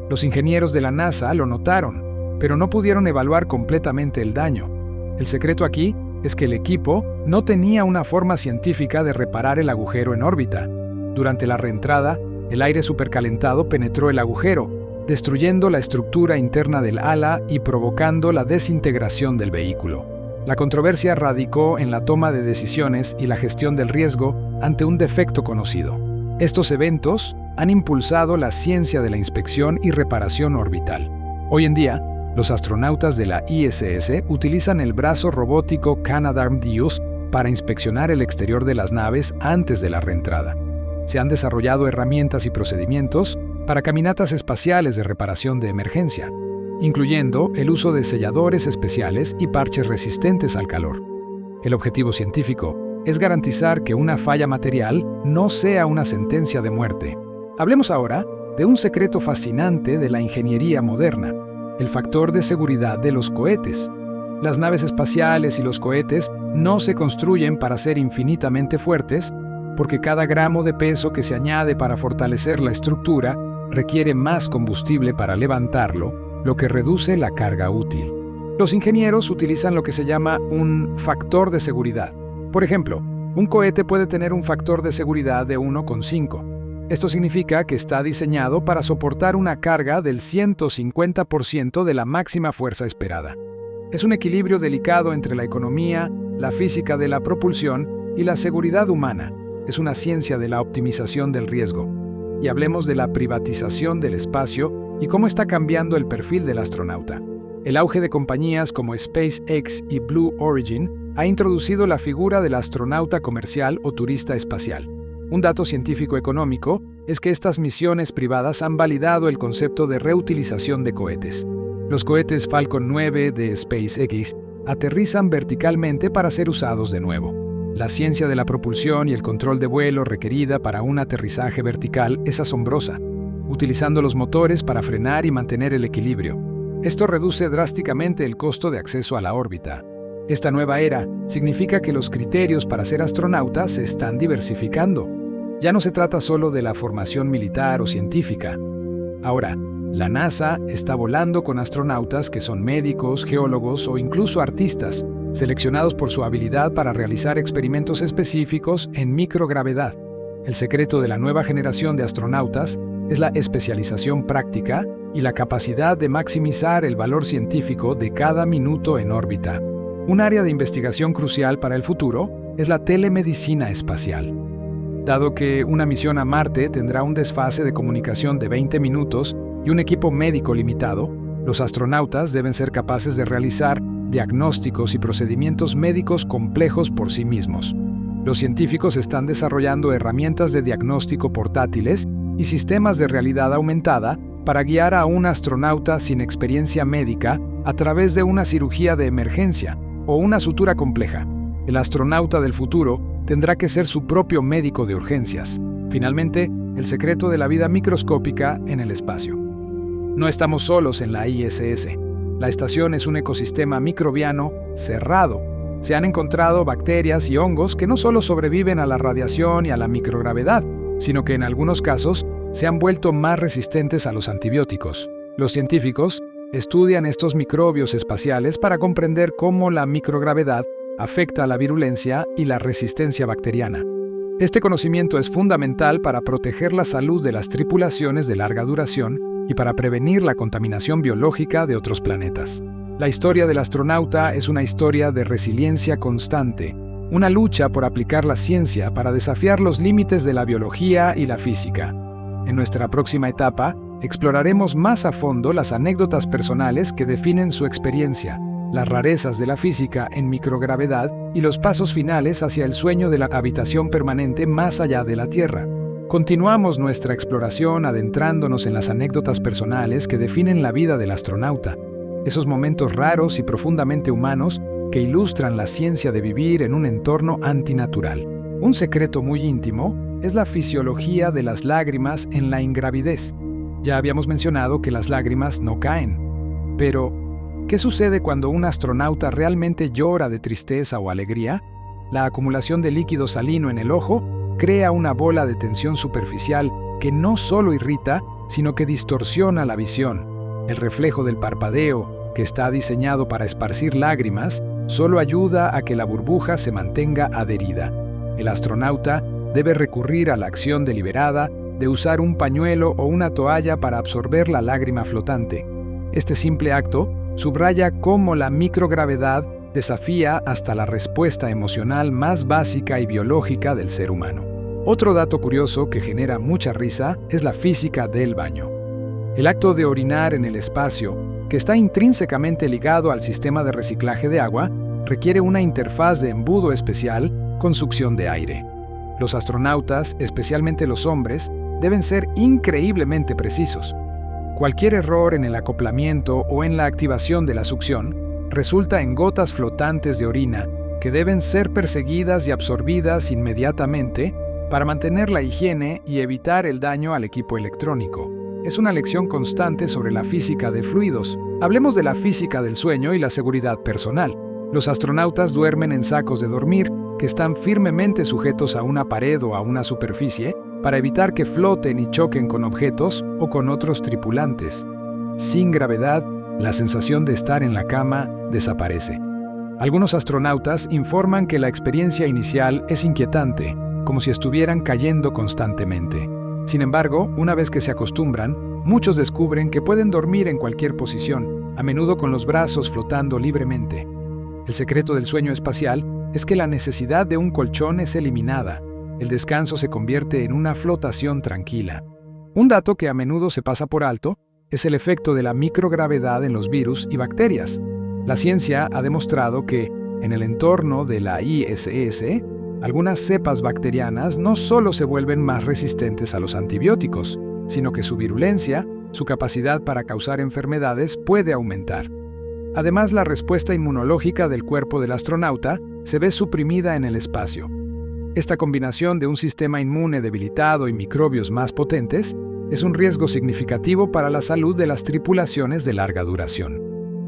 Los ingenieros de la NASA lo notaron, pero no pudieron evaluar completamente el daño. El secreto aquí es que el equipo no tenía una forma científica de reparar el agujero en órbita. Durante la reentrada, el aire supercalentado penetró el agujero, destruyendo la estructura interna del ala y provocando la desintegración del vehículo. La controversia radicó en la toma de decisiones y la gestión del riesgo ante un defecto conocido. Estos eventos han impulsado la ciencia de la inspección y reparación orbital. Hoy en día, los astronautas de la ISS utilizan el brazo robótico Canadarm-DIUS para inspeccionar el exterior de las naves antes de la reentrada. Se han desarrollado herramientas y procedimientos para caminatas espaciales de reparación de emergencia, incluyendo el uso de selladores especiales y parches resistentes al calor. El objetivo científico es garantizar que una falla material no sea una sentencia de muerte. Hablemos ahora de un secreto fascinante de la ingeniería moderna: el factor de seguridad de los cohetes. Las naves espaciales y los cohetes no se construyen para ser infinitamente fuertes, porque cada gramo de peso que se añade para fortalecer la estructura requiere más combustible para levantarlo, lo que reduce la carga útil. Los ingenieros utilizan lo que se llama un factor de seguridad. Por ejemplo, un cohete puede tener un factor de seguridad de 1,5. Esto significa que está diseñado para soportar una carga del 150% de la máxima fuerza esperada. Es un equilibrio delicado entre la economía, la física de la propulsión y la seguridad humana. Es una ciencia de la optimización del riesgo. Y hablemos de la privatización del espacio y cómo está cambiando el perfil del astronauta. El auge de compañías como SpaceX y Blue Origin ha introducido la figura del astronauta comercial o turista espacial. Un dato científico económico es que estas misiones privadas han validado el concepto de reutilización de cohetes. Los cohetes Falcon 9 de SpaceX aterrizan verticalmente para ser usados de nuevo. La ciencia de la propulsión y el control de vuelo requerida para un aterrizaje vertical es asombrosa, utilizando los motores para frenar y mantener el equilibrio. Esto reduce drásticamente el costo de acceso a la órbita. Esta nueva era significa que los criterios para ser astronauta se están diversificando. Ya no se trata solo de la formación militar o científica. Ahora, la NASA está volando con astronautas que son médicos, geólogos o incluso artistas, seleccionados por su habilidad para realizar experimentos específicos en microgravedad. El secreto de la nueva generación de astronautas es la especialización práctica y la capacidad de maximizar el valor científico de cada minuto en órbita. Un área de investigación crucial para el futuro es la telemedicina espacial. Dado que una misión a Marte tendrá un desfase de comunicación de 20 minutos y un equipo médico limitado, los astronautas deben ser capaces de realizar diagnósticos y procedimientos médicos complejos por sí mismos. Los científicos están desarrollando herramientas de diagnóstico portátiles y sistemas de realidad aumentada para guiar a un astronauta sin experiencia médica a través de una cirugía de emergencia o una sutura compleja. El astronauta del futuro tendrá que ser su propio médico de urgencias. Finalmente, el secreto de la vida microscópica en el espacio. No estamos solos en la ISS. La estación es un ecosistema microbiano cerrado. Se han encontrado bacterias y hongos que no solo sobreviven a la radiación y a la microgravedad, sino que en algunos casos se han vuelto más resistentes a los antibióticos. Los científicos estudian estos microbios espaciales para comprender cómo la microgravedad afecta a la virulencia y la resistencia bacteriana. Este conocimiento es fundamental para proteger la salud de las tripulaciones de larga duración y para prevenir la contaminación biológica de otros planetas. La historia del astronauta es una historia de resiliencia constante, una lucha por aplicar la ciencia para desafiar los límites de la biología y la física. En nuestra próxima etapa, exploraremos más a fondo las anécdotas personales que definen su experiencia, las rarezas de la física en microgravedad y los pasos finales hacia el sueño de la habitación permanente más allá de la Tierra. Continuamos nuestra exploración adentrándonos en las anécdotas personales que definen la vida del astronauta, esos momentos raros y profundamente humanos que ilustran la ciencia de vivir en un entorno antinatural. Un secreto muy íntimo es la fisiología de las lágrimas en la ingravidez. Ya habíamos mencionado que las lágrimas no caen. Pero, ¿qué sucede cuando un astronauta realmente llora de tristeza o alegría? La acumulación de líquido salino en el ojo crea una bola de tensión superficial que no solo irrita, sino que distorsiona la visión. El reflejo del parpadeo, que está diseñado para esparcir lágrimas, solo ayuda a que la burbuja se mantenga adherida. El astronauta debe recurrir a la acción deliberada de usar un pañuelo o una toalla para absorber la lágrima flotante. Este simple acto subraya cómo la microgravedad desafía hasta la respuesta emocional más básica y biológica del ser humano. Otro dato curioso que genera mucha risa es la física del baño. El acto de orinar en el espacio, que está intrínsecamente ligado al sistema de reciclaje de agua, requiere una interfaz de embudo especial con succión de aire. Los astronautas, especialmente los hombres, deben ser increíblemente precisos. Cualquier error en el acoplamiento o en la activación de la succión resulta en gotas flotantes de orina que deben ser perseguidas y absorbidas inmediatamente para mantener la higiene y evitar el daño al equipo electrónico. Es una lección constante sobre la física de fluidos. Hablemos de la física del sueño y la seguridad personal. Los astronautas duermen en sacos de dormir que están firmemente sujetos a una pared o a una superficie para evitar que floten y choquen con objetos o con otros tripulantes. Sin gravedad, la sensación de estar en la cama desaparece. Algunos astronautas informan que la experiencia inicial es inquietante, como si estuvieran cayendo constantemente. Sin embargo, una vez que se acostumbran, muchos descubren que pueden dormir en cualquier posición, a menudo con los brazos flotando libremente. El secreto del sueño espacial es que la necesidad de un colchón es eliminada. El descanso se convierte en una flotación tranquila. Un dato que a menudo se pasa por alto es el efecto de la microgravedad en los virus y bacterias. La ciencia ha demostrado que, en el entorno de la ISS, algunas cepas bacterianas no solo se vuelven más resistentes a los antibióticos, sino que su virulencia, su capacidad para causar enfermedades, puede aumentar. Además, la respuesta inmunológica del cuerpo del astronauta se ve suprimida en el espacio. Esta combinación de un sistema inmune debilitado y microbios más potentes es un riesgo significativo para la salud de las tripulaciones de larga duración.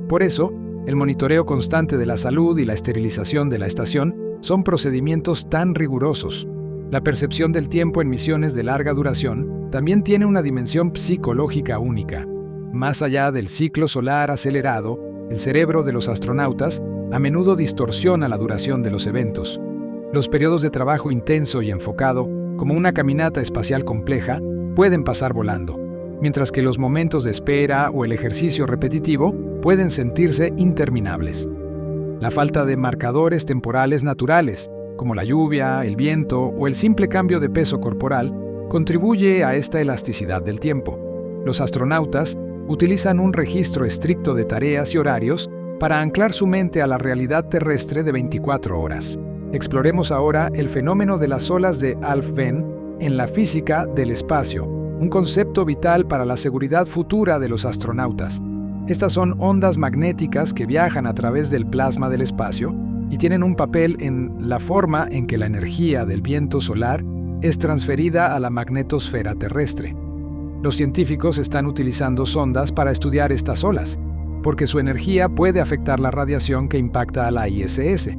Por eso, el monitoreo constante de la salud y la esterilización de la estación son procedimientos tan rigurosos. La percepción del tiempo en misiones de larga duración también tiene una dimensión psicológica única. Más allá del ciclo solar acelerado, el cerebro de los astronautas a menudo distorsiona la duración de los eventos. Los periodos de trabajo intenso y enfocado, como una caminata espacial compleja, pueden pasar volando, mientras que los momentos de espera o el ejercicio repetitivo pueden sentirse interminables. La falta de marcadores temporales naturales, como la lluvia, el viento o el simple cambio de peso corporal, contribuye a esta elasticidad del tiempo. Los astronautas utilizan un registro estricto de tareas y horarios para anclar su mente a la realidad terrestre de 24 horas. Exploremos ahora el fenómeno de las olas de Alf Venn en la física del espacio, un concepto vital para la seguridad futura de los astronautas. Estas son ondas magnéticas que viajan a través del plasma del espacio y tienen un papel en la forma en que la energía del viento solar es transferida a la magnetosfera terrestre. Los científicos están utilizando sondas para estudiar estas olas, porque su energía puede afectar la radiación que impacta a la ISS.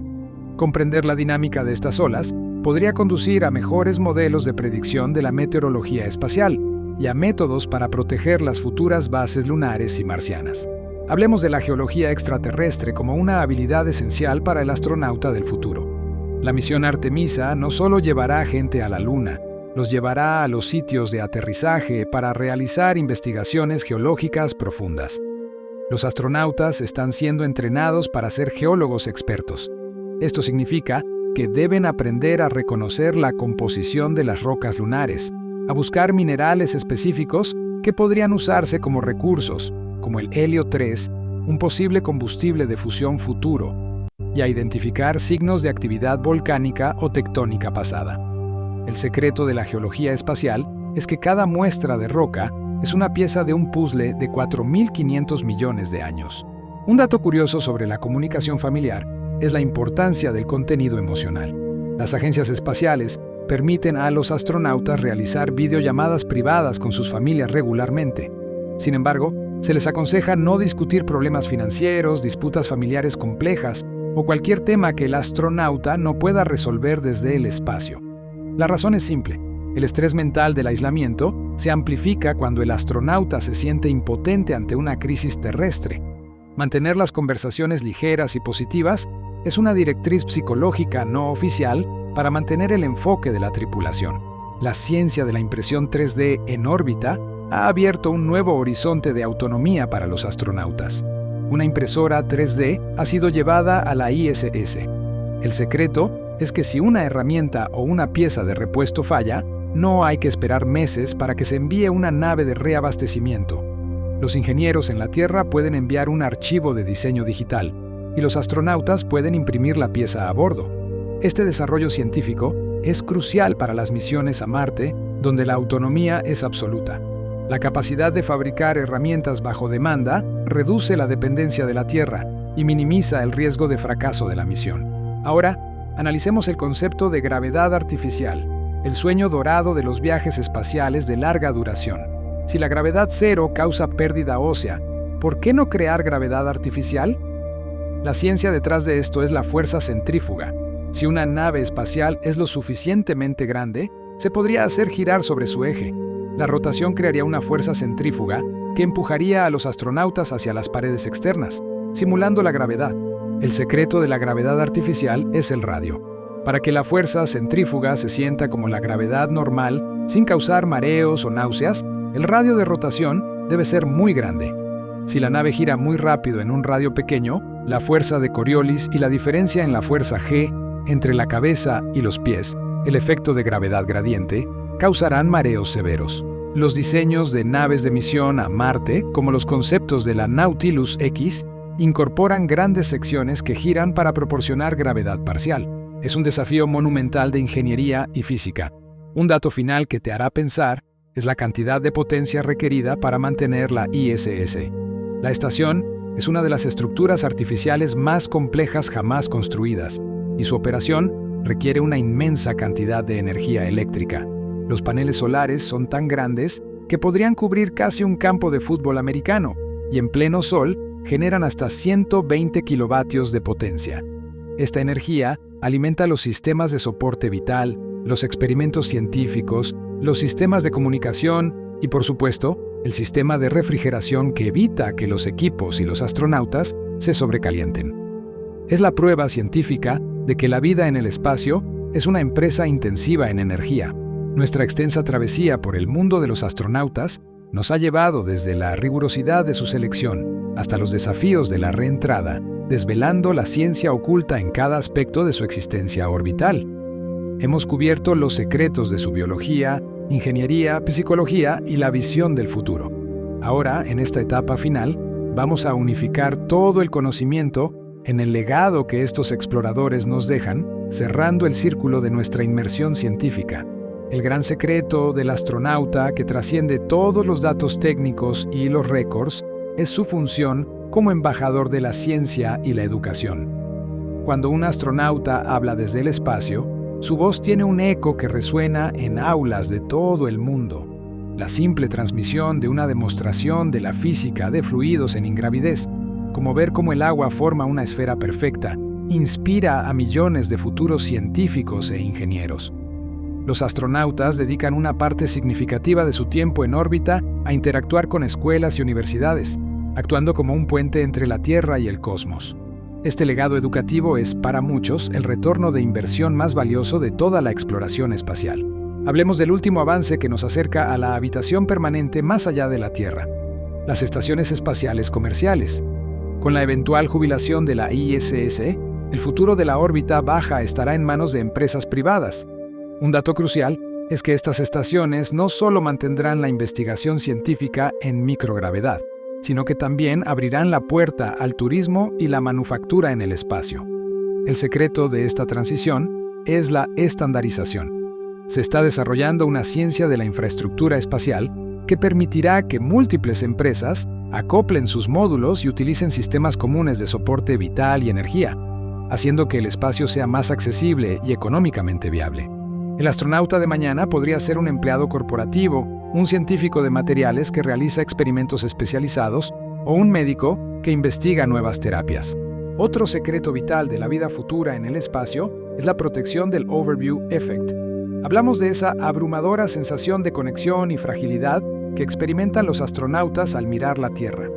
Comprender la dinámica de estas olas podría conducir a mejores modelos de predicción de la meteorología espacial y a métodos para proteger las futuras bases lunares y marcianas. Hablemos de la geología extraterrestre como una habilidad esencial para el astronauta del futuro. La misión Artemisa no solo llevará gente a la Luna, los llevará a los sitios de aterrizaje para realizar investigaciones geológicas profundas. Los astronautas están siendo entrenados para ser geólogos expertos. Esto significa que deben aprender a reconocer la composición de las rocas lunares, a buscar minerales específicos que podrían usarse como recursos, como el helio 3, un posible combustible de fusión futuro, y a identificar signos de actividad volcánica o tectónica pasada. El secreto de la geología espacial es que cada muestra de roca es una pieza de un puzzle de 4.500 millones de años. Un dato curioso sobre la comunicación familiar es la importancia del contenido emocional. Las agencias espaciales permiten a los astronautas realizar videollamadas privadas con sus familias regularmente. Sin embargo, se les aconseja no discutir problemas financieros, disputas familiares complejas o cualquier tema que el astronauta no pueda resolver desde el espacio. La razón es simple. El estrés mental del aislamiento se amplifica cuando el astronauta se siente impotente ante una crisis terrestre. Mantener las conversaciones ligeras y positivas es una directriz psicológica no oficial para mantener el enfoque de la tripulación. La ciencia de la impresión 3D en órbita ha abierto un nuevo horizonte de autonomía para los astronautas. Una impresora 3D ha sido llevada a la ISS. El secreto es que si una herramienta o una pieza de repuesto falla, no hay que esperar meses para que se envíe una nave de reabastecimiento. Los ingenieros en la Tierra pueden enviar un archivo de diseño digital, y los astronautas pueden imprimir la pieza a bordo. Este desarrollo científico es crucial para las misiones a Marte, donde la autonomía es absoluta. La capacidad de fabricar herramientas bajo demanda reduce la dependencia de la Tierra y minimiza el riesgo de fracaso de la misión. Ahora, analicemos el concepto de gravedad artificial, el sueño dorado de los viajes espaciales de larga duración. Si la gravedad cero causa pérdida ósea, ¿por qué no crear gravedad artificial? La ciencia detrás de esto es la fuerza centrífuga. Si una nave espacial es lo suficientemente grande, se podría hacer girar sobre su eje. La rotación crearía una fuerza centrífuga que empujaría a los astronautas hacia las paredes externas, simulando la gravedad. El secreto de la gravedad artificial es el radio. Para que la fuerza centrífuga se sienta como la gravedad normal, sin causar mareos o náuseas, el radio de rotación debe ser muy grande. Si la nave gira muy rápido en un radio pequeño, la fuerza de Coriolis y la diferencia en la fuerza G entre la cabeza y los pies, el efecto de gravedad gradiente, causarán mareos severos. Los diseños de naves de misión a Marte, como los conceptos de la Nautilus X, incorporan grandes secciones que giran para proporcionar gravedad parcial. Es un desafío monumental de ingeniería y física. Un dato final que te hará pensar es la cantidad de potencia requerida para mantener la ISS. La estación es una de las estructuras artificiales más complejas jamás construidas, y su operación requiere una inmensa cantidad de energía eléctrica. Los paneles solares son tan grandes que podrían cubrir casi un campo de fútbol americano, y en pleno sol generan hasta 120 kilovatios de potencia. Esta energía alimenta los sistemas de soporte vital, los experimentos científicos, los sistemas de comunicación y, por supuesto, el sistema de refrigeración que evita que los equipos y los astronautas se sobrecalienten. Es la prueba científica de que la vida en el espacio es una empresa intensiva en energía. Nuestra extensa travesía por el mundo de los astronautas nos ha llevado desde la rigurosidad de su selección hasta los desafíos de la reentrada, desvelando la ciencia oculta en cada aspecto de su existencia orbital. Hemos cubierto los secretos de su biología, ingeniería, psicología y la visión del futuro. Ahora, en esta etapa final, vamos a unificar todo el conocimiento en el legado que estos exploradores nos dejan cerrando el círculo de nuestra inmersión científica. El gran secreto del astronauta, que trasciende todos los datos técnicos y los récords, es su función como embajador de la ciencia y la educación. Cuando un astronauta habla desde el espacio, su voz tiene un eco que resuena en aulas de todo el mundo. La simple transmisión de una demostración de la física de fluidos en ingravidez, como ver cómo el agua forma una esfera perfecta, inspira a millones de futuros científicos e ingenieros. Los astronautas dedican una parte significativa de su tiempo en órbita a interactuar con escuelas y universidades, actuando como un puente entre la Tierra y el cosmos. Este legado educativo es, para muchos, el retorno de inversión más valioso de toda la exploración espacial. Hablemos del último avance que nos acerca a la habitación permanente más allá de la Tierra: las estaciones espaciales comerciales. Con la eventual jubilación de la ISS, el futuro de la órbita baja estará en manos de empresas privadas. Un dato crucial es que estas estaciones no solo mantendrán la investigación científica en microgravedad, sino que también abrirán la puerta al turismo y la manufactura en el espacio. El secreto de esta transición es la estandarización. Se está desarrollando una ciencia de la infraestructura espacial que permitirá que múltiples empresas acoplen sus módulos y utilicen sistemas comunes de soporte vital y energía, haciendo que el espacio sea más accesible y económicamente viable. El astronauta de mañana podría ser un empleado corporativo, un científico de materiales que realiza experimentos especializados o un médico que investiga nuevas terapias. Otro secreto vital de la vida futura en el espacio es la protección del Overview Effect. Hablamos de esa abrumadora sensación de conexión y fragilidad que experimentan los astronautas al mirar la Tierra.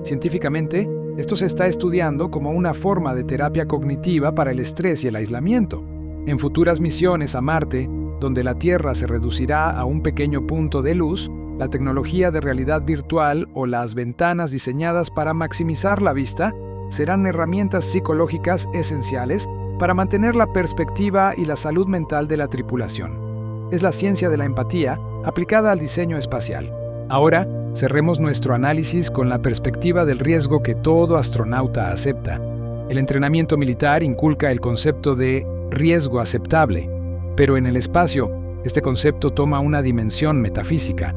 Científicamente, esto se está estudiando como una forma de terapia cognitiva para el estrés y el aislamiento. En futuras misiones a Marte, donde la Tierra se reducirá a un pequeño punto de luz, la tecnología de realidad virtual o las ventanas diseñadas para maximizar la vista serán herramientas psicológicas esenciales para mantener la perspectiva y la salud mental de la tripulación. Es la ciencia de la empatía aplicada al diseño espacial. Ahora, cerremos nuestro análisis con la perspectiva del riesgo que todo astronauta acepta. El entrenamiento militar inculca el concepto de riesgo aceptable, pero en el espacio, este concepto toma una dimensión metafísica.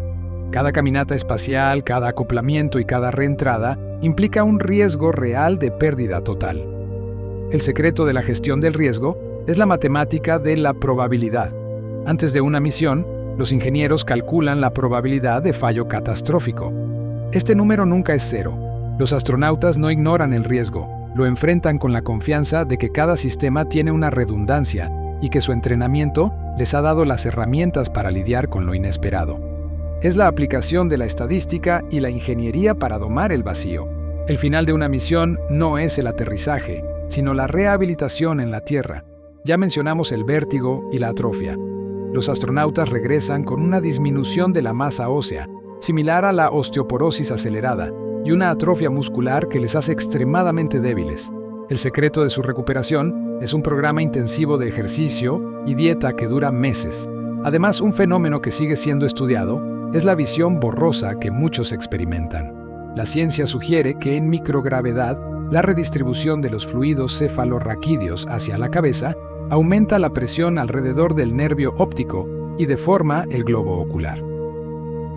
Cada caminata espacial, cada acoplamiento y cada reentrada implica un riesgo real de pérdida total. El secreto de la gestión del riesgo es la matemática de la probabilidad. Antes de una misión, los ingenieros calculan la probabilidad de fallo catastrófico. Este número nunca es cero. Los astronautas no ignoran el riesgo, lo enfrentan con la confianza de que cada sistema tiene una redundancia y que su entrenamiento les ha dado las herramientas para lidiar con lo inesperado. Es la aplicación de la estadística y la ingeniería para domar el vacío. El final de una misión no es el aterrizaje, sino la rehabilitación en la Tierra. Ya mencionamos el vértigo y la atrofia. Los astronautas regresan con una disminución de la masa ósea, similar a la osteoporosis acelerada, y una atrofia muscular que les hace extremadamente débiles. El secreto de su recuperación es un programa intensivo de ejercicio y dieta que dura meses. Además, un fenómeno que sigue siendo estudiado es la visión borrosa que muchos experimentan. La ciencia sugiere que en microgravedad, la redistribución de los fluidos cefalorraquídeos hacia la cabeza aumenta la presión alrededor del nervio óptico y deforma el globo ocular.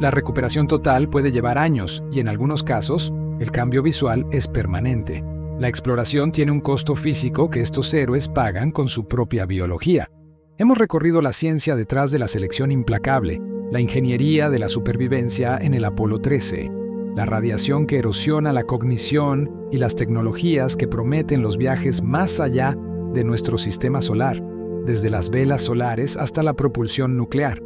La recuperación total puede llevar años y en algunos casos, el cambio visual es permanente. La exploración tiene un costo físico que estos héroes pagan con su propia biología. Hemos recorrido la ciencia detrás de la selección implacable, la ingeniería de la supervivencia en el Apolo 13, la radiación que erosiona la cognición y las tecnologías que prometen los viajes más allá de nuestro sistema solar, desde las velas solares hasta la propulsión nuclear.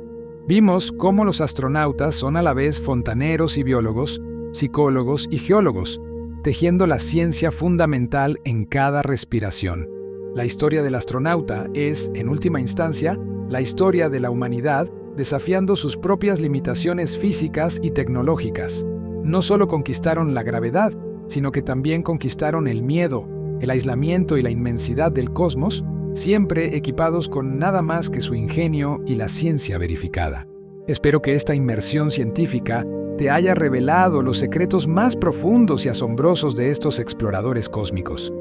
Vimos cómo los astronautas son a la vez fontaneros y biólogos, psicólogos y geólogos, tejiendo la ciencia fundamental en cada respiración. La historia del astronauta es, en última instancia, la historia de la humanidad desafiando sus propias limitaciones físicas y tecnológicas. No solo conquistaron la gravedad, sino que también conquistaron el miedo, el aislamiento y la inmensidad del cosmos, siempre equipados con nada más que su ingenio y la ciencia verificada. Espero que esta inmersión científica te haya revelado los secretos más profundos y asombrosos de estos exploradores cósmicos.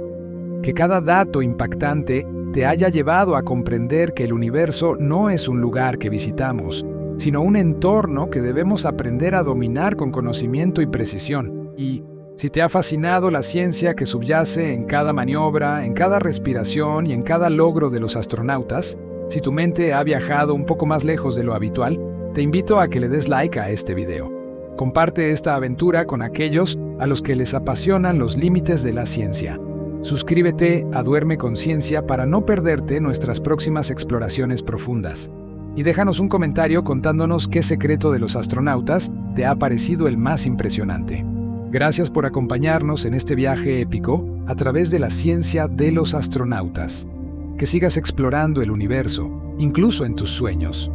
Que cada dato impactante te haya llevado a comprender que el universo no es un lugar que visitamos, sino un entorno que debemos aprender a dominar con conocimiento y precisión. Y si te ha fascinado la ciencia que subyace en cada maniobra, en cada respiración y en cada logro de los astronautas, si tu mente ha viajado un poco más lejos de lo habitual, te invito a que le des like a este video. Comparte esta aventura con aquellos a los que les apasionan los límites de la ciencia. Suscríbete a Duerme con Ciencia para no perderte nuestras próximas exploraciones profundas. Y déjanos un comentario contándonos qué secreto de los astronautas te ha parecido el más impresionante. Gracias por acompañarnos en este viaje épico a través de la ciencia de los astronautas. Que sigas explorando el universo, incluso en tus sueños.